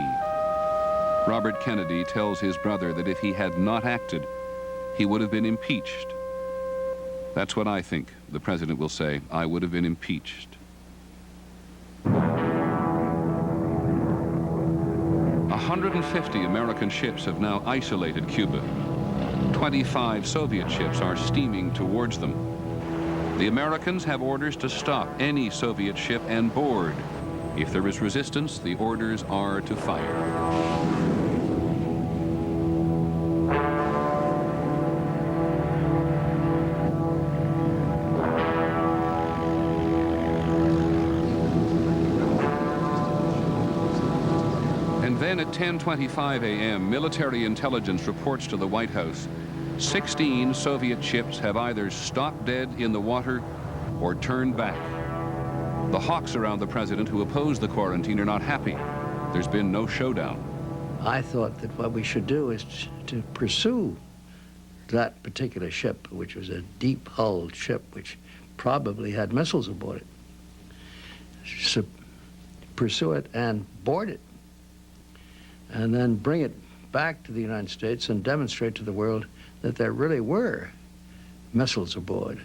Robert Kennedy tells his brother that if he had not acted, he would have been impeached. That's what I think, the president will say. I would have been impeached. 150 American ships have now isolated Cuba. 25 Soviet ships are steaming towards them. The Americans have orders to stop any Soviet ship and board. If there is resistance, the orders are to fire. Then at 10:25 a.m., military intelligence reports to the White House 16 Soviet ships have either stopped dead in the water or turned back. The hawks around the president who oppose the quarantine are not happy. There's been no showdown. I thought that what we should do is to pursue that particular ship, which was a deep-hulled ship, which probably had missiles aboard it. So pursue it and board it, and then bring it back to the United States and demonstrate to the world that there really were missiles aboard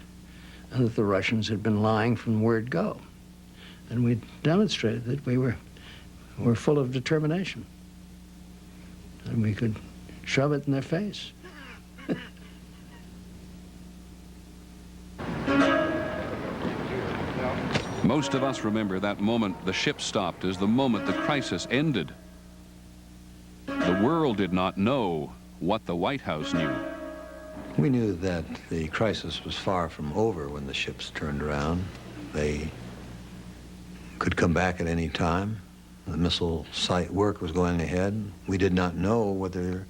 and that the Russians had been lying from word go. And we demonstrated that we were full of determination and we could shove it in their face. Most of us remember that moment the ship stopped as the moment the crisis ended. The world did not know what the White House knew. We knew that the crisis was far from over when the ships turned around. They could come back at any time. The missile site work was going ahead. We did not know whether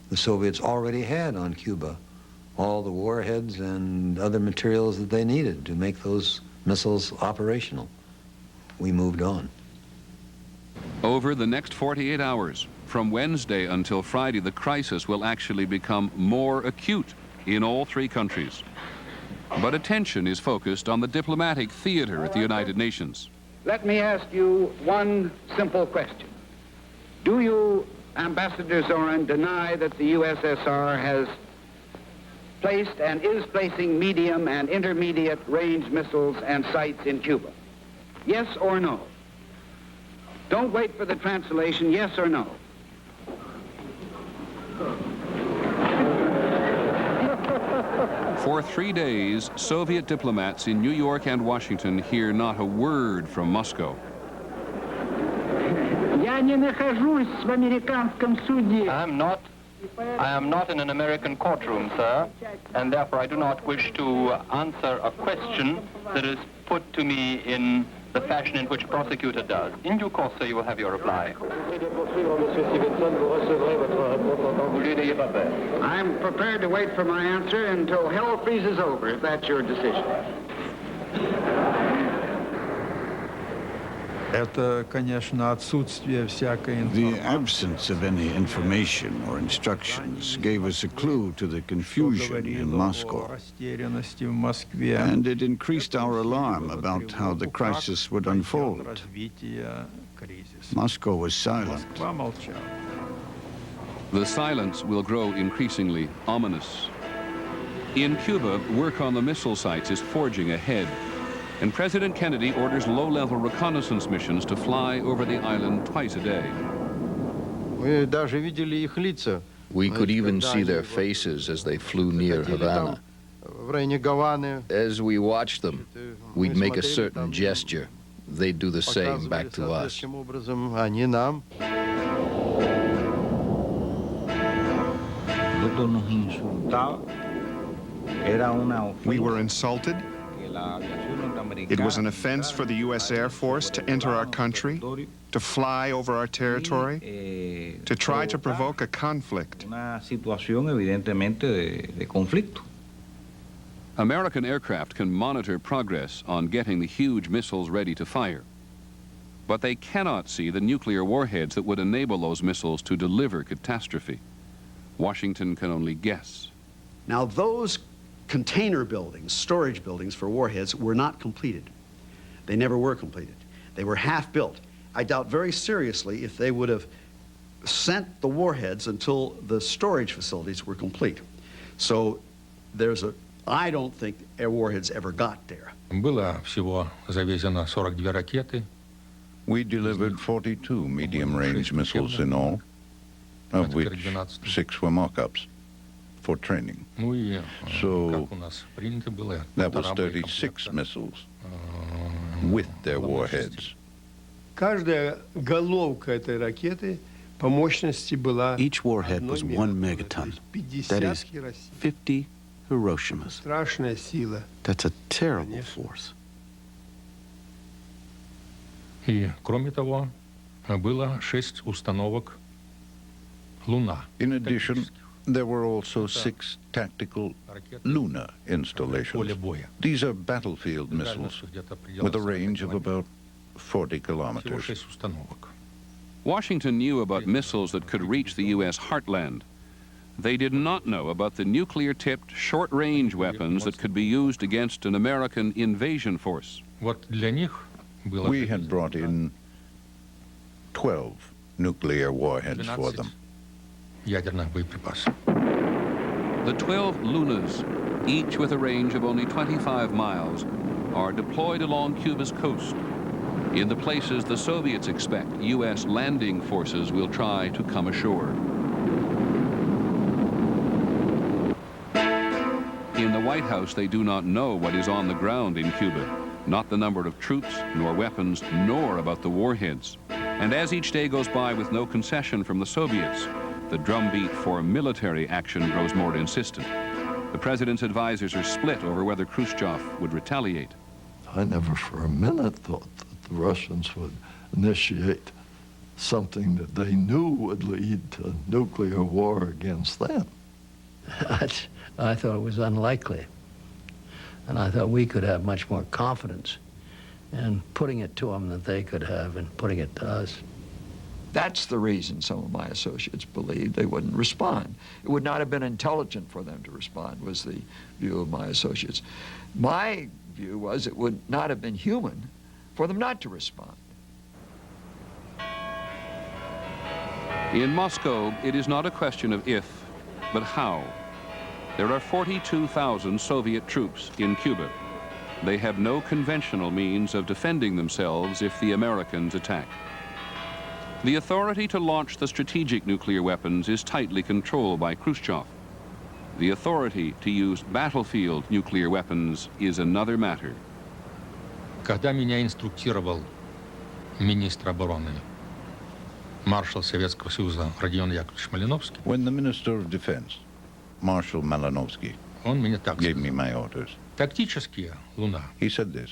the Soviets already had on Cuba all the warheads and other materials that they needed to make those missiles operational. We moved on. Over the next 48 hours, from Wednesday until Friday, the crisis will actually become more acute in all three countries. But attention is focused on the diplomatic theater at the United Nations. Let me ask you one simple question. Do you, Ambassador Zorin, deny that the USSR has placed and is placing medium and intermediate range missiles and sites in Cuba? Yes or no? Don't wait for the translation, yes or no. For 3 days, Soviet diplomats in New York and Washington hear not a word from Moscow. I am not in an American courtroom, sir, and therefore I do not wish to answer a question that is put to me in the fashion in which a prosecutor does. In due course, sir, you will have your reply. I'm prepared to wait for my answer until hell freezes over, if that's your decision. The absence of any information or instructions gave us a clue to the confusion in Moscow, and it increased our alarm about how the crisis would unfold. Moscow was silent. The silence will grow increasingly ominous. In Cuba, work on the missile sites is forging ahead, and President Kennedy orders low-level reconnaissance missions to fly over the island twice a day. We could even see their faces as they flew near Havana. As we watched them, we'd make a certain gesture. They'd do the same back to us. We were insulted. It was an offense for the U.S. Air Force to enter our country, to fly over our territory, to try to provoke a conflict. American aircraft can monitor progress on getting the huge missiles ready to fire. But they cannot see the nuclear warheads that would enable those missiles to deliver catastrophe. Washington can only guess. Now, those container buildings, storage buildings for warheads, were not completed. They never were completed. They were half built. I doubt very seriously if they would have sent the warheads until the storage facilities were complete. So I don't think air warheads ever got there. We delivered 42 medium-range missiles in all, of which 6 were mock-ups for training. So that was 36 missiles with their warheads. Each warhead was 1 megaton. That is 50 Hiroshimas. That's a terrible force. И, кроме того, было 6 установок «Луна». In addition, there were also 6 tactical lunar installations. These are battlefield missiles with a range of about 40 kilometers. Washington knew about missiles that could reach the U.S. heartland. They did not know about the nuclear-tipped short-range weapons that could be used against an American invasion force. We had brought in 12 nuclear warheads for them. The 12 Lunas, each with a range of only 25 miles, are deployed along Cuba's coast. In the places the Soviets expect U.S. landing forces will try to come ashore. In the White House, they do not know what is on the ground in Cuba. not the number of troops, nor weapons, nor about the warheads. And as each day goes by with no concession from the Soviets, the drumbeat for military action grows more insistent. The president's advisors are split over whether Khrushchev would retaliate. I never for a minute thought that the Russians would initiate something that they knew would lead to nuclear war against them. I thought it was unlikely. And I thought we could have much more confidence in putting it to them than they could have in putting it to us. That's the reason some of my associates believed they wouldn't respond. It would not have been intelligent for them to respond, was the view of my associates. My view was it would not have been human for them not to respond. In Moscow, it is not a question of if, but how. There are 42,000 Soviet troops in Cuba. They have no conventional means of defending themselves if the Americans attack. The authority to launch the strategic nuclear weapons is tightly controlled by Khrushchev. The authority to use battlefield nuclear weapons is another matter. Когда меня инструктировал министр обороны, маршал Советского Союза Родион Яковлевич Малиновский, when the Minister of Defense, Marshal Malinovsky, он мне так gave me my orders, тактические Луна, he said this: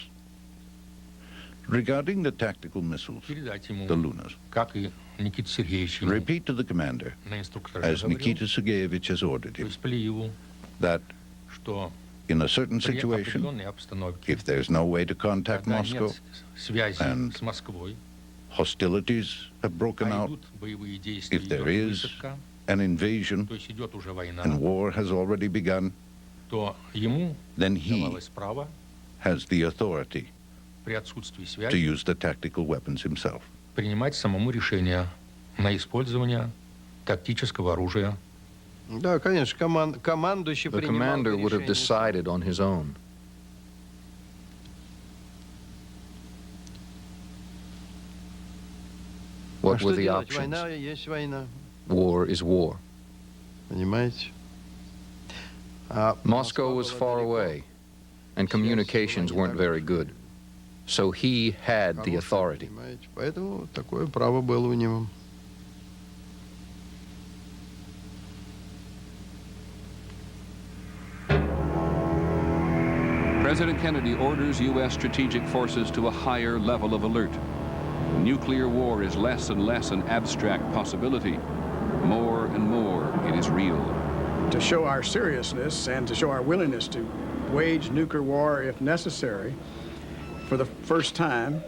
regarding the tactical missiles, передать ему, the Lunas, как и Никита Сергеевич ему, repeat to the commander, на инструкторе as говорил, Nikita Sergeyevich has ordered him, Плиеву, that что in a certain при situation, определенной обстановке, if there's no way to contact когда Moscow нет связи and с Москвой, hostilities have broken out, идут боевые действия, if there идет is высадка, an invasion то есть идет уже война, and war has already begun, то ему then he давалось право has the authority при отсутствии to связи use the tactical weapons himself. принимать самому решение на использование тактического оружия. Да, конечно, командующий The commander would have decided on his own. What were the options? Война есть война. War is war. Понимаете? Moscow was far away, and communications weren't very good. So he had the authority. Понимаете? Поэтому такое право было у него. President Kennedy orders U.S. strategic forces to a higher level of alert. Nuclear war is less and less an abstract possibility. More and more, it is real. To show our seriousness and to show our willingness to wage nuclear war if necessary, for the first time,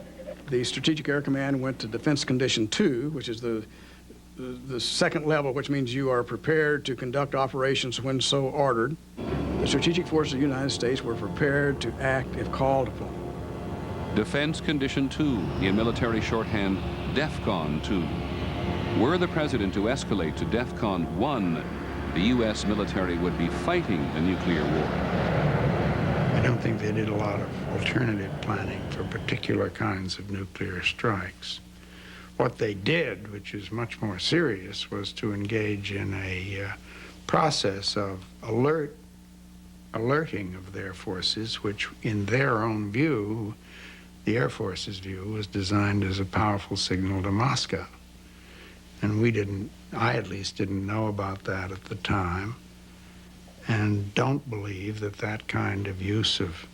the Strategic Air Command went to Defense Condition 2, which is the second level, which means you are prepared to conduct operations when so ordered. The strategic forces of the United States were prepared to act if called upon. Defense Condition 2, in military shorthand, DEFCON 2. Were the president to escalate to DEFCON 1, the U.S. military would be fighting a nuclear war. I don't think they did a lot of alternative planning for particular kinds of nuclear strikes. What they did, which is much more serious, was to engage in a process of alerting of their forces, which in their own view, the Air Force's view, was designed as a powerful signal to Moscow. And I at least didn't know about that at the time, and don't believe that that kind of use of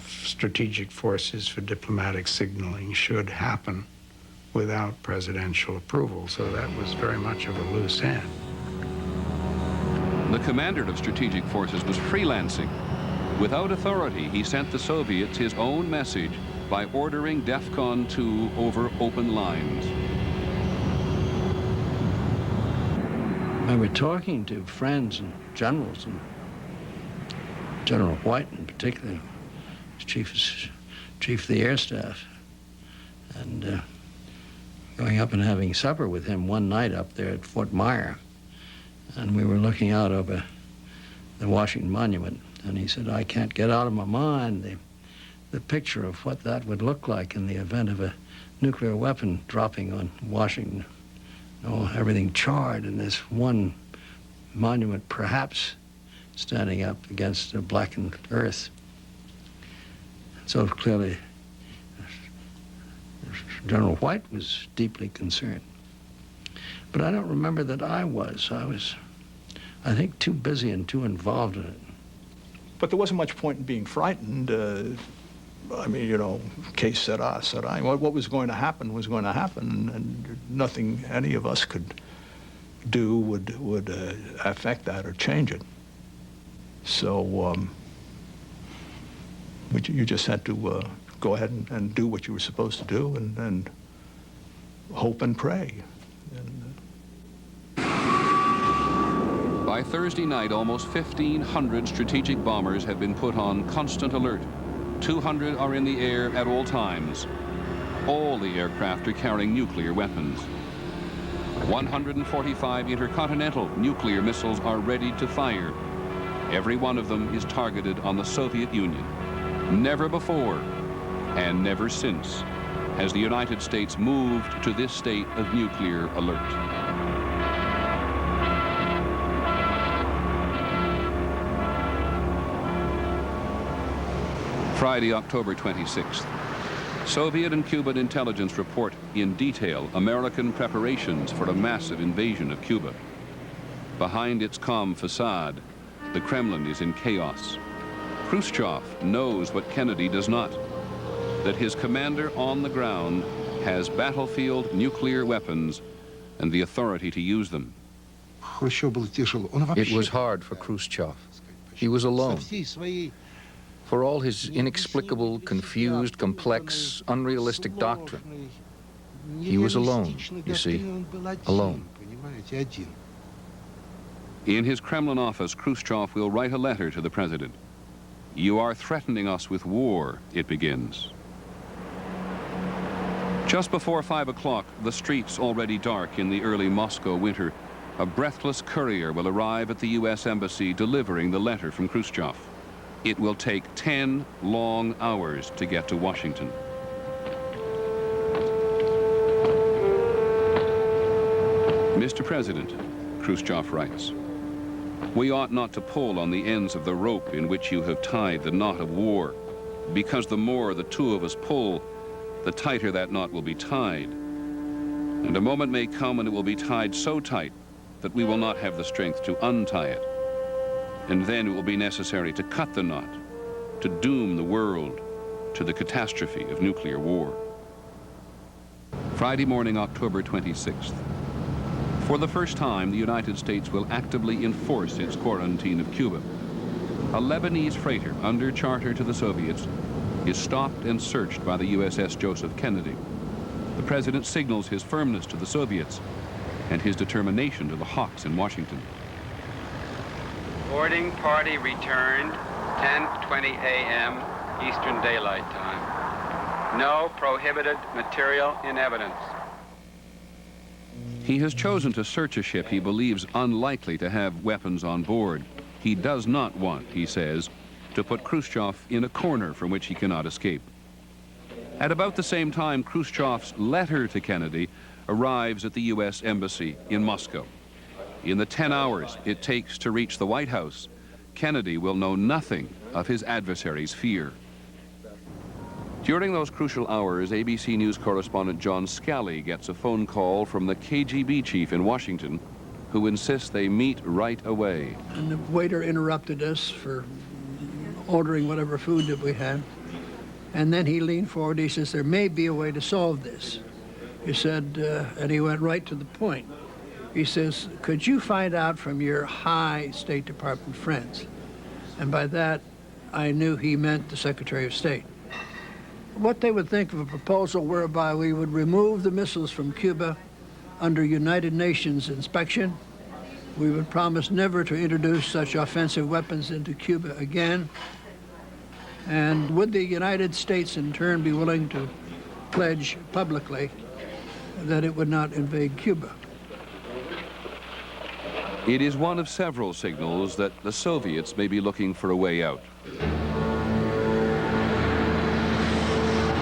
strategic forces for diplomatic signaling should happen without presidential approval. So that was very much of a loose end. The commander of strategic forces was freelancing. Without authority, he sent the Soviets his own message by ordering DEFCON 2 over open lines. I was talking to friends and generals, and General White in particular, chief of the Air Staff, and going up and having supper with him one night up there at Fort Myer, and we were looking out over the Washington Monument, and he said, I can't get out of my mind the picture of what that would look like in the event of a nuclear weapon dropping on Washington. Everything charred, and this one monument perhaps standing up against a blackened earth. So clearly, General White was deeply concerned. But I don't remember that I was. I was, I think, too busy and too involved in it. But there wasn't much point in being frightened. I mean, you know, case said I. What was going to happen was going to happen, and nothing any of us could do would affect that or change it. So you just had to go ahead and do what you were supposed to do, and hope and pray. By Thursday night, almost 1,500 strategic bombers have been put on constant alert. 200 are in the air at all times. All the aircraft are carrying nuclear weapons. 145 intercontinental nuclear missiles are ready to fire. Every one of them is targeted on the Soviet Union. Never before, and never since, has the United States moved to this state of nuclear alert. Friday, October 26th. Soviet and Cuban intelligence report in detail American preparations for a massive invasion of Cuba. Behind its calm facade, the Kremlin is in chaos. Khrushchev knows what Kennedy does not, that his commander on the ground has battlefield nuclear weapons and the authority to use them. It was hard for Khrushchev. He was alone. For all his inexplicable, confused, complex, unrealistic doctrine, he was alone, you see, alone. In his Kremlin office, Khrushchev will write a letter to the president. "You are threatening us with war," it begins. Just before 5 o'clock, the streets already dark in the early Moscow winter, a breathless courier will arrive at the U.S. Embassy delivering the letter from Khrushchev. It will take 10 long hours to get to Washington. Mr. President, Khrushchev writes, "We ought not to pull on the ends of the rope in which you have tied the knot of war, because the more the two of us pull, the tighter that knot will be tied. And a moment may come when it will be tied so tight that we will not have the strength to untie it. And then it will be necessary to cut the knot, to doom the world to the catastrophe of nuclear war." Friday morning, October 26th. For the first time, the United States will actively enforce its quarantine of Cuba. A Lebanese freighter under charter to the Soviets is stopped and searched by the USS Joseph Kennedy. The president signals his firmness to the Soviets and his determination to the hawks in Washington. Boarding party returned, 10:20 a.m. Eastern Daylight Time. No prohibited material in evidence. He has chosen to search a ship he believes unlikely to have weapons on board. He does not want, he says, to put Khrushchev in a corner from which he cannot escape. At about the same time, Khrushchev's letter to Kennedy arrives at the U.S. Embassy in Moscow. In the 10 hours it takes to reach the White House, Kennedy will know nothing of his adversary's fear. During those crucial hours, ABC News correspondent John Scally gets a phone call from the KGB chief in Washington, who insists they meet right away. And the waiter interrupted us for ordering whatever food that we had. And then he leaned forward, he says, "There may be a way to solve this." He said, and he went right to the point. He says, "Could you find out from your high State Department friends?" And by that, I knew he meant the Secretary of State. What they would think of a proposal whereby we would remove the missiles from Cuba under United Nations inspection. We would promise never to introduce such offensive weapons into Cuba again. And would the United States in turn be willing to pledge publicly that it would not invade Cuba? It is one of several signals that the Soviets may be looking for a way out.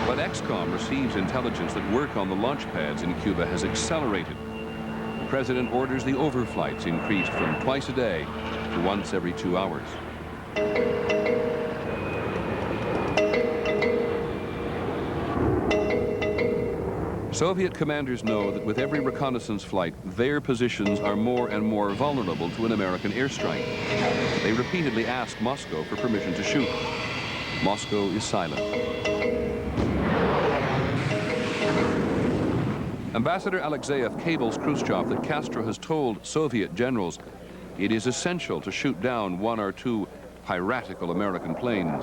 But XCOM receives intelligence that work on the launch pads in Cuba has accelerated. The president orders the overflights increased from twice a day to once every 2 hours. Soviet commanders know that with every reconnaissance flight, their positions are more and more vulnerable to an American airstrike. They repeatedly ask Moscow for permission to shoot. Moscow is silent. Ambassador Alexeyev cables Khrushchev that Castro has told Soviet generals it is essential to shoot down one or two piratical American planes.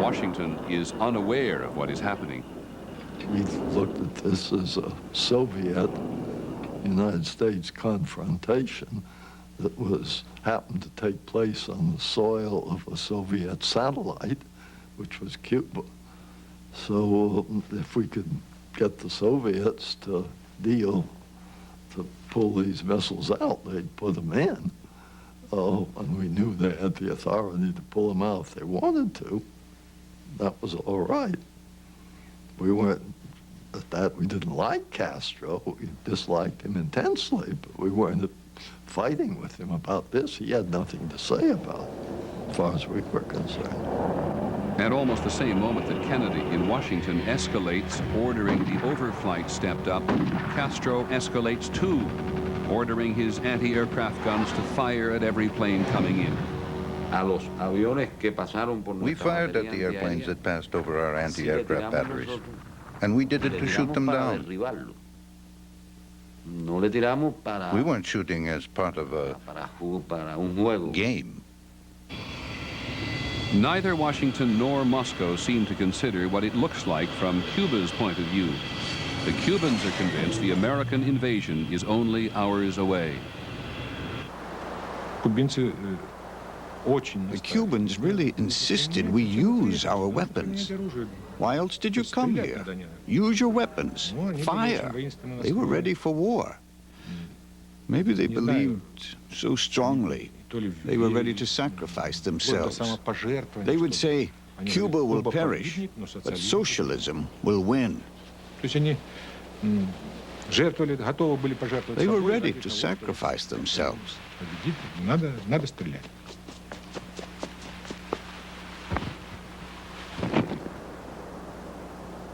Washington is unaware of what is happening. We looked at this as a Soviet-United States confrontation that happened to take place on the soil of a Soviet satellite, which was Cuba. So if we could get the Soviets to pull these missiles out, they'd put them in. And we knew they had the authority to pull them out if they wanted to. That was all right. We weren't, at that, we didn't like Castro. We disliked him intensely, but we weren't fighting with him about this. He had nothing to say about it, as far as we were concerned. At almost the same moment that Kennedy in Washington escalates, ordering the overflight stepped up, Castro escalates too, ordering his anti-aircraft guns to fire at every plane coming in. We fired at the airplanes that passed over our anti-aircraft batteries, and we did it to shoot them down. We weren't shooting as part of a game. Neither Washington nor Moscow seem to consider what it looks like from Cuba's point of view. The Cubans are convinced the American invasion is only hours away. The Cubans really insisted we use our weapons. Why else did you come here? Use your weapons. Fire. They were ready for war. Maybe they believed so strongly. They were ready to sacrifice themselves. They would say, Cuba will perish, but socialism will win. They were ready to sacrifice themselves.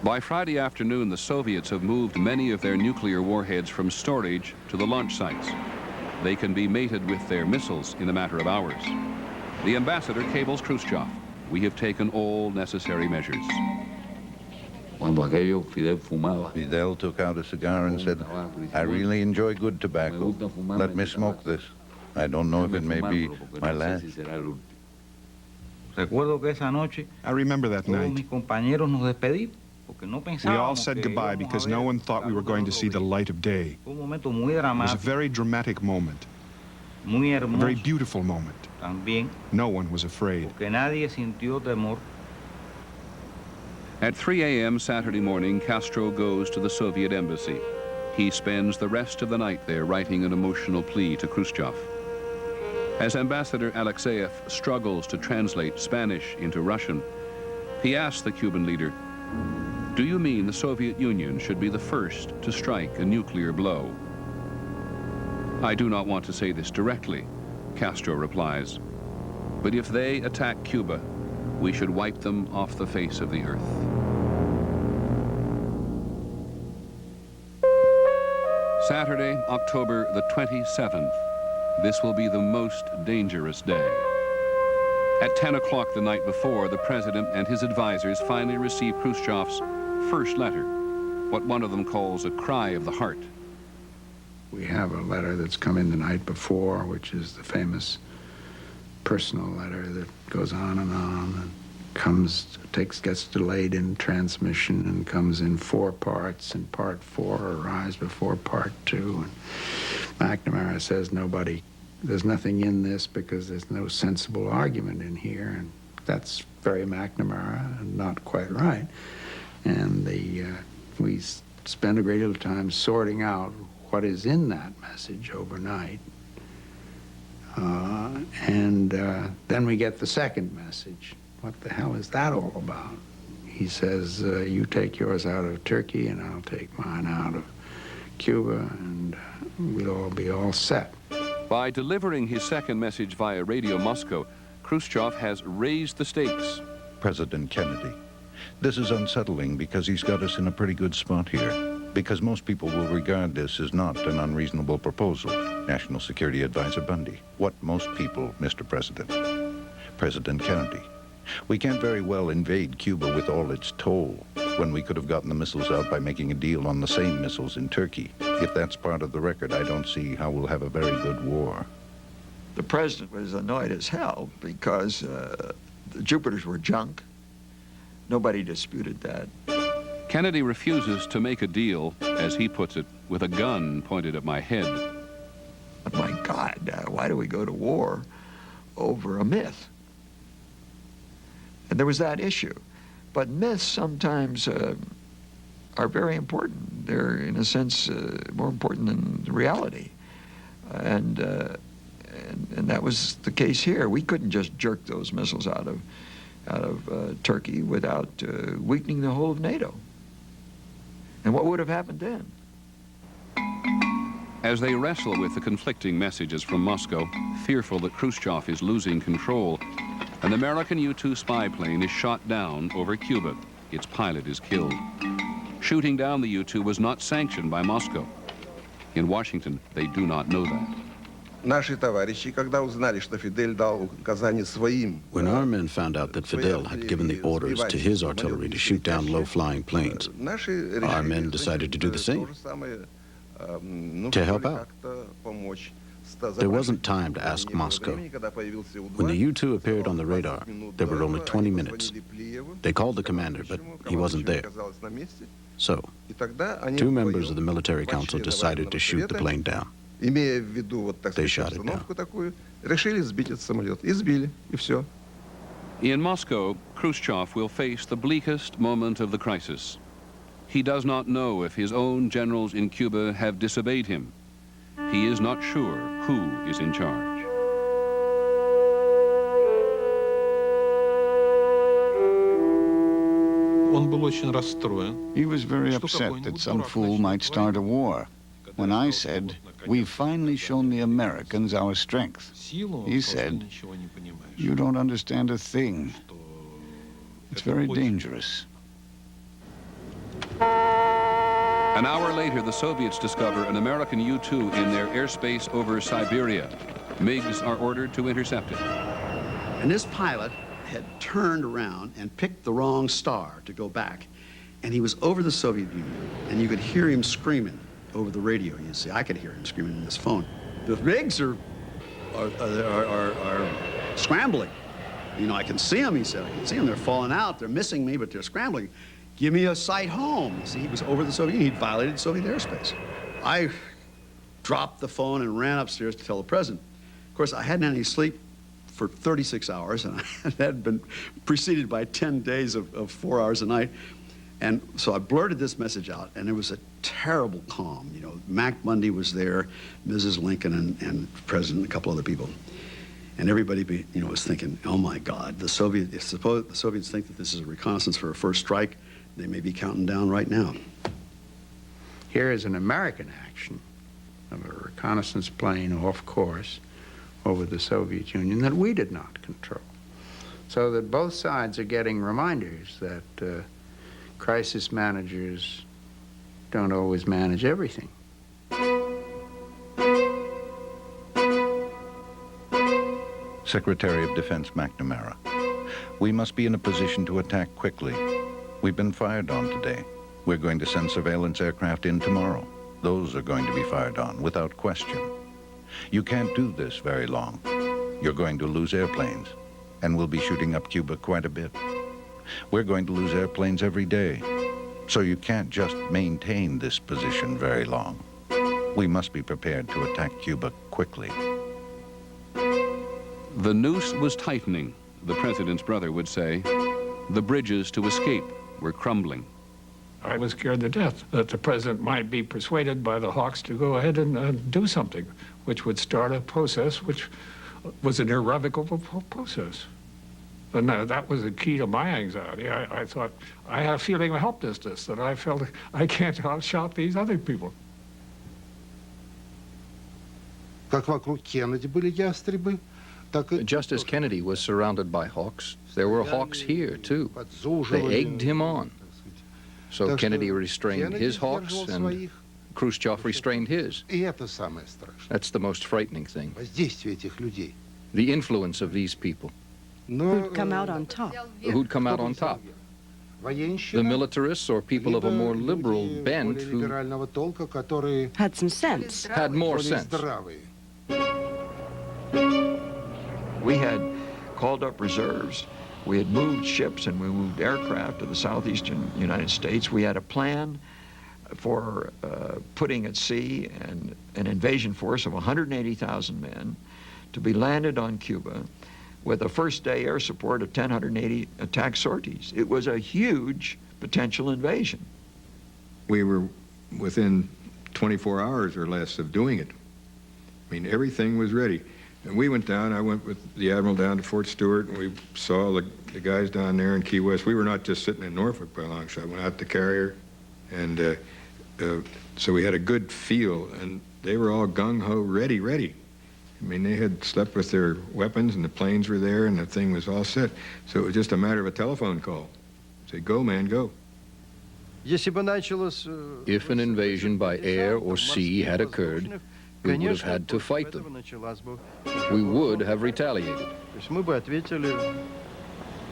By Friday afternoon, the Soviets have moved many of their nuclear warheads from storage to the launch sites. They can be mated with their missiles in a matter of hours. The ambassador cables Khrushchev. We have taken all necessary measures. Fidel took out a cigar and said, I really enjoy good tobacco. Let me smoke this. I don't know if it may be my last. I remember that night. We all said goodbye because no one thought we were going to see the light of day. It was a very dramatic moment, a very beautiful moment. No one was afraid. At 3 a.m. Saturday morning, Castro goes to the Soviet embassy. He spends the rest of the night there writing an emotional plea to Khrushchev. As Ambassador Alexeyev struggles to translate Spanish into Russian, he asks the Cuban leader, do you mean the Soviet Union should be the first to strike a nuclear blow? I do not want to say this directly, Castro replies, but if they attack Cuba, we should wipe them off the face of the earth. Saturday, October the 27th. This will be the most dangerous day. At 10 o'clock the night before, the president and his advisors finally receive Khrushchev's first letter, what one of them calls a cry of the heart. We have a letter that's come in the night before, which is the famous personal letter that goes on and gets delayed in transmission and comes in 4 parts, and part 4 arrives before part 2. And McNamara says there's nothing in this because there's no sensible argument in here, and that's very McNamara and not quite right. And we spend a great deal of time sorting out what is in that message overnight. Then we get the second message. What the hell is that all about? He says, you take yours out of Turkey and I'll take mine out of Cuba, and we'll all be all set. By delivering his second message via Radio Moscow, Khrushchev has raised the stakes. President Kennedy, This is unsettling because he's got us in a pretty good spot here, because most people will regard this as not an unreasonable proposal. National Security Advisor Bundy. What most people, Mr. President? President Kennedy. We can't very well invade Cuba with all its toll, when we could have gotten the missiles out by making a deal on the same missiles in Turkey. If that's part of the record, I don't see how we'll have a very good war. The president was annoyed as hell because the Jupiters were junk. Nobody disputed that. Kennedy refuses to make a deal, as he puts it, with a gun pointed at my head. But my God, why do we go to war over a myth? And there was that issue. But myths sometimes are very important. They're, in a sense, more important than reality. And that was the case here. We couldn't just jerk those missiles out of Turkey without weakening the whole of NATO. And what would have happened then? As they wrestle with the conflicting messages from Moscow, fearful that Khrushchev is losing control, an American U-2 spy plane is shot down over Cuba. Its pilot is killed. Shooting down the U-2 was not sanctioned by Moscow. In Washington, they do not know that. When our men found out that Fidel had given the orders to his artillery to shoot down low-flying planes, our men decided to do the same, to help out. There wasn't time to ask Moscow. When the U-2 appeared on the radar, there were only 20 minutes. They called the commander, but he wasn't there. So, 2 members of the military council decided to shoot the plane down. They shot it down. In Moscow, Khrushchev will face the bleakest moment of the crisis. He does not know if his own generals in Cuba have disobeyed him. He is not sure who is in charge. He was very upset that some fool might start a war. When I said, "We've finally shown the Americans our strength," he said, "You don't understand a thing. It's very dangerous." An hour later, the Soviets discover an American U-2 in their airspace over Siberia. MiGs are ordered to intercept it. And this pilot had turned around and picked the wrong star to go back. And he was over the Soviet Union, and you could hear him screaming over the radio. You see, I could hear him screaming in this phone. The MiGs are scrambling. You know, I can see them, he said. I can see them. They're falling out. They're missing me, but they're scrambling. Give me a sight home. See, he was over the Soviet Union. He'd violated Soviet airspace. I dropped the phone and ran upstairs to tell the president. Of course, I hadn't had any sleep for 36 hours, and I had been preceded by 10 days of 4 hours a night. And so I blurted this message out, and it was a terrible calm. You know, Mac Bundy was there, Mrs. Lincoln, and the president, and a couple other people. And everybody, you know, was thinking, oh my God, the Soviets think that this is a reconnaissance for a first strike. They may be counting down right now. Here is an American action of a reconnaissance plane off course over the Soviet Union that we did not control. So that both sides are getting reminders that crisis managers don't always manage everything. Secretary of Defense McNamara. We must be in a position to attack quickly. We've been fired on today. We're going to send surveillance aircraft in tomorrow. Those are going to be fired on, without question. You can't do this very long. You're going to lose airplanes, and we'll be shooting up Cuba quite a bit. We're going to lose airplanes every day, so you can't just maintain this position very long. We must be prepared to attack Cuba quickly. The noose was tightening, the president's brother would say. The bridges to escape were crumbling. I was scared to death that the president might be persuaded by the Hawks to go ahead and do something, which would start a process which was an irrevocable process. And that was the key to my anxiety. I thought, I had a feeling of helplessness, that I felt I can't outshot these other people. Как вокруг Кеннеди были ястребы, Just as Kennedy was surrounded by hawks, there were hawks here, too. They egged him on. So Kennedy restrained his hawks, and Khrushchev restrained his. That's the most frightening thing. The influence of these people. Who'd come out on top? Who'd come out on top? The militarists or people of a more liberal bent who had some sense. Had more sense. We had called up reserves. We had moved ships and we moved aircraft to the southeastern United States. We had a plan for putting at sea an invasion force of 180,000 men to be landed on Cuba with a first-day air support of 1,080 attack sorties. It was a huge potential invasion. We were within 24 hours or less of doing it. I mean, everything was ready. And we went down, I went with the Admiral down to Fort Stewart, and we saw the guys down there in Key West. We were not just sitting in Norfolk by a long shot. Went out to Carrier, and so we had a good feel, and they were all gung-ho, ready. I mean, they had slept with their weapons, and the planes were there, and the thing was all set. So it was just a matter of a telephone call. Say, go, man, go. If an invasion by air or sea had occurred, we would have had to fight them. We would have retaliated.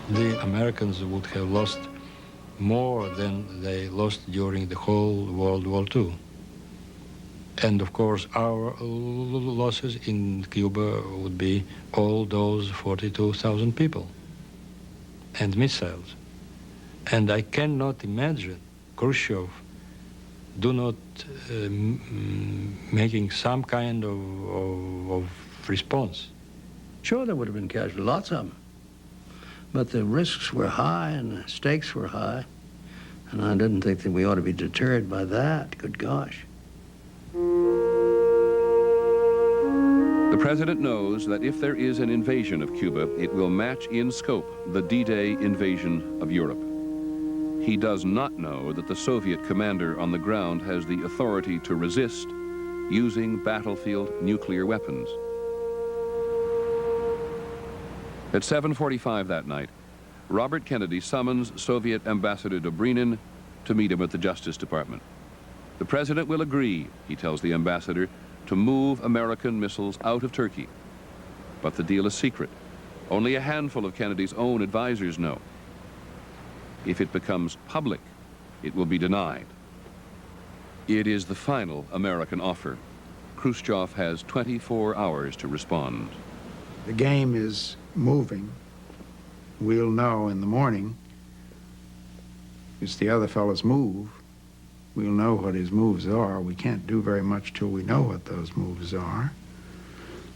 The Americans would have lost more than they lost during the whole World War II. And of course, our losses in Cuba would be all those 42,000 people and missiles. And I cannot imagine Khrushchev making some kind of response. Sure, there would have been casualties, lots of them. But the risks were high and the stakes were high. And I didn't think that we ought to be deterred by that, good gosh. The president knows that if there is an invasion of Cuba, it will match in scope the D-Day invasion of Europe. He does not know that the Soviet commander on the ground has the authority to resist using battlefield nuclear weapons. At 7:45 that night, Robert Kennedy summons Soviet Ambassador Dobrynin to meet him at the Justice Department. The president will agree, he tells the ambassador, to move American missiles out of Turkey. But the deal is secret. Only a handful of Kennedy's own advisors know. If it becomes public, it will be denied. It is the final American offer. Khrushchev has 24 hours to respond. The game is moving. We'll know in the morning. It's the other fellows move. We'll know what his moves are. We can't do very much till we know what those moves are.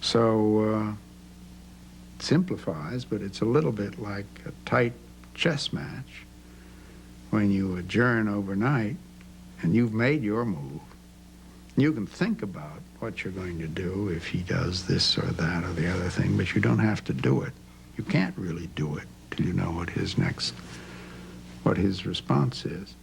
So it simplifies, but it's a little bit like a tight chess match. When you adjourn overnight and you've made your move, you can think about what you're going to do if he does this or that or the other thing, but you don't have to do it. You can't really do it till you know what his response is.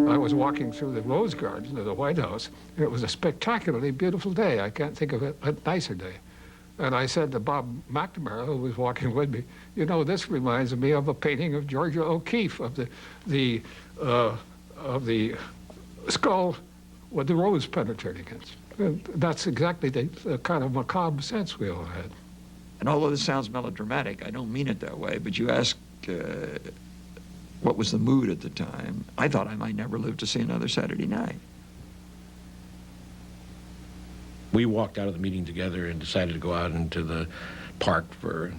I was walking through the Rose Garden of the White House, and it was a spectacularly beautiful day. I can't think of a nicer day. And I said to Bob McNamara, who was walking with me, you know, this reminds me of a painting of Georgia O'Keeffe of the skull with the rose penetrating it. And that's exactly the kind of macabre sense we all had. And although this sounds melodramatic, I don't mean it that way, but you ask what was the mood at the time. I thought I might never live to see another Saturday night. We walked out of the meeting together and decided to go out into the park for,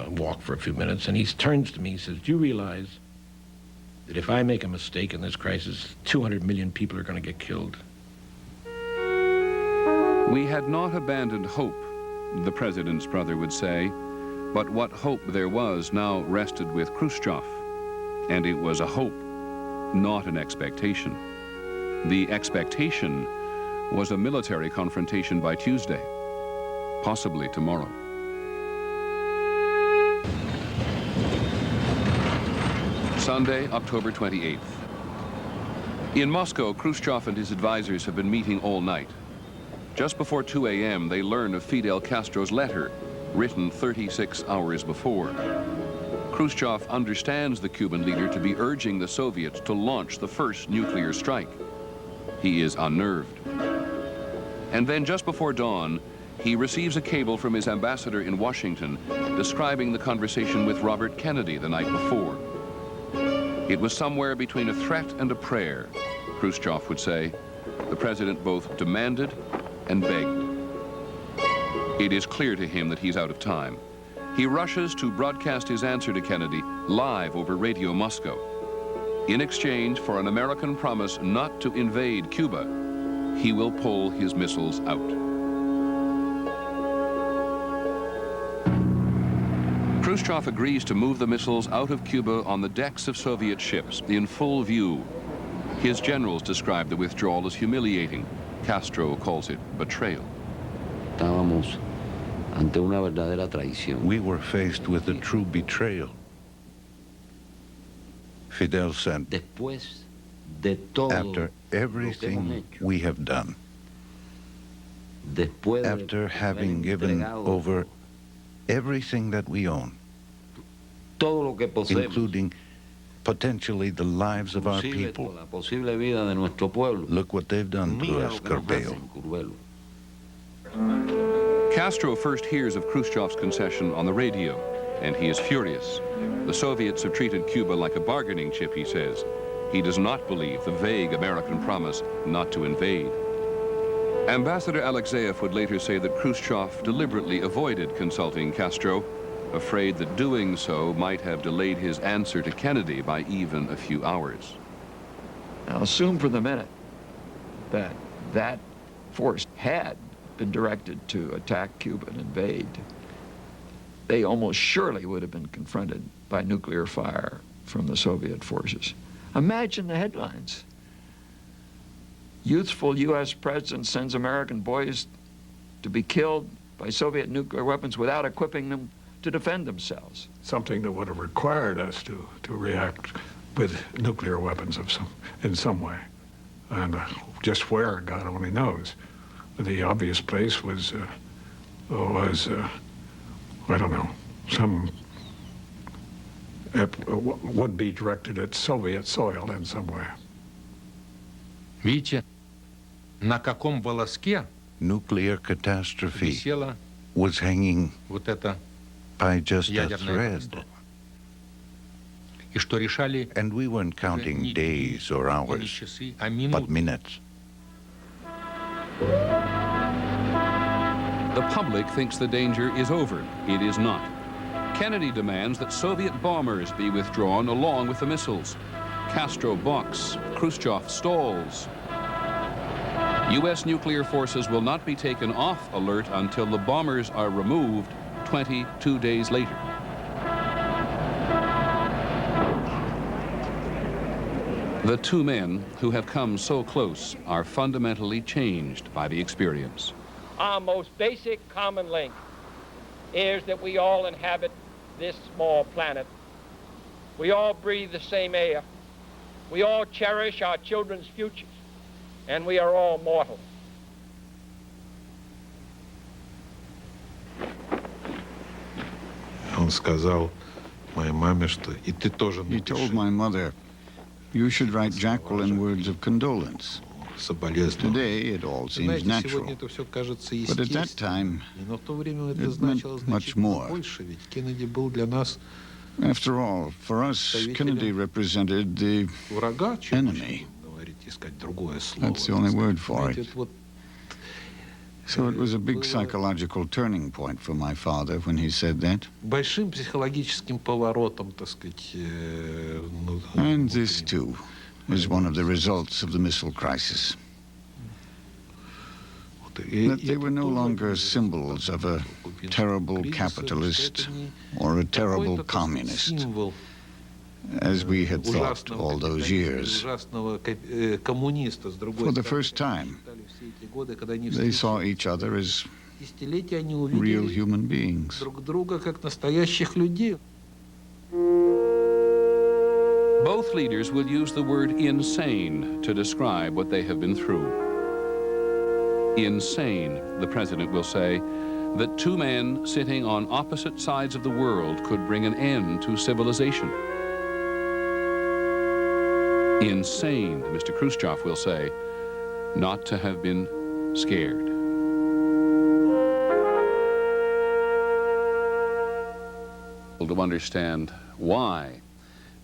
walk for a few minutes. And he turns to me and says, do you realize that if I make a mistake in this crisis, 200 million people are going to get killed? We had not abandoned hope, the president's brother would say, but what hope there was now rested with Khrushchev. And it was a hope, not an expectation. The expectation was a military confrontation by Tuesday, possibly tomorrow. Sunday, October 28th. In Moscow, Khrushchev and his advisors have been meeting all night. Just before 2 a.m., they learn of Fidel Castro's letter, written 36 hours before. Khrushchev understands the Cuban leader to be urging the Soviets to launch the first nuclear strike. He is unnerved. And then just before dawn, he receives a cable from his ambassador in Washington describing the conversation with Robert Kennedy the night before. It was somewhere between a threat and a prayer, Khrushchev would say. The president both demanded and begged. It is clear to him that he's out of time. He rushes to broadcast his answer to Kennedy live over Radio Moscow. In exchange for an American promise not to invade Cuba, he will pull his missiles out. Khrushchev agrees to move the missiles out of Cuba on the decks of Soviet ships in full view. His generals describe the withdrawal as humiliating. Castro calls it betrayal. We were faced with a true betrayal. Fidel said, after everything we have done, after having given over everything that we own, including potentially the lives of our people, look what they've done to us, Carpeo. Castro first hears of Khrushchev's concession on the radio, and he is furious. The Soviets have treated Cuba like a bargaining chip, he says. He does not believe the vague American promise not to invade. Ambassador Alexeyev would later say that Khrushchev deliberately avoided consulting Castro, afraid that doing so might have delayed his answer to Kennedy by even a few hours. Now, assume for the minute that that force had been directed to attack Cuba and invade. They almost surely would have been confronted by nuclear fire from the Soviet forces. Imagine the headlines. Youthful U.S. president sends American boys to be killed by Soviet nuclear weapons without equipping them to defend themselves. Something that would have required us to react with nuclear weapons in some way. And just where, God only knows. The obvious place was I don't know, would be directed at Soviet soil in some way. Видите, на каком волоске Nuclear catastrophe was hanging by just a thread. And we weren't counting days or hours, but minutes. The public thinks the danger is over. It is not. Kennedy demands that Soviet bombers be withdrawn along with the missiles. Castro balks. Khrushchev stalls. U.S. nuclear forces will not be taken off alert until the bombers are removed 22 days later. The two men who have come so close are fundamentally changed by the experience. Our most basic common link is that we all inhabit this small planet. We all breathe the same air. We all cherish our children's futures, and we are all mortal. He told my mother, you should write Jacqueline words of condolence. Today, it all seems natural. But at that time, it meant much more. After all, for us, Kennedy represented the enemy. That's the only word for it. So it was a big psychological turning point for my father when he said that. And this, too, is one of the results of the missile crisis. That they were no longer symbols of a terrible capitalist or a terrible communist, as we had thought all those years. For the first time, they saw each other as real human beings. Both leaders will use the word insane to describe what they have been through. Insane, the president will say, that two men sitting on opposite sides of the world could bring an end to civilization. Insane, Mr. Khrushchev will say, not to have been scared. To understand why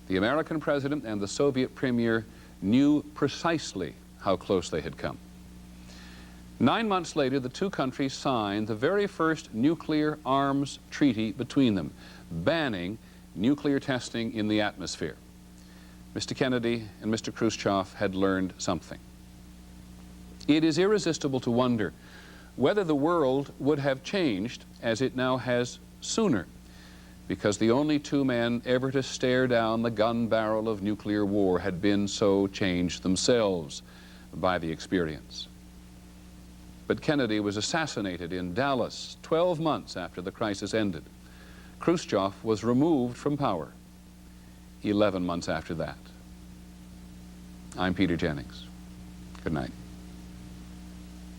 the American president and the Soviet premier knew precisely how close they had come. 9 months later, the two countries signed the very first nuclear arms treaty between them, banning nuclear testing in the atmosphere. Mr. Kennedy and Mr. Khrushchev had learned something. It is irresistible to wonder whether the world would have changed as it now has sooner, because the only two men ever to stare down the gun barrel of nuclear war had been so changed themselves by the experience. But Kennedy was assassinated in Dallas 12 months after the crisis ended. Khrushchev was removed from power 11 months after that. I'm Peter Jennings. Good night.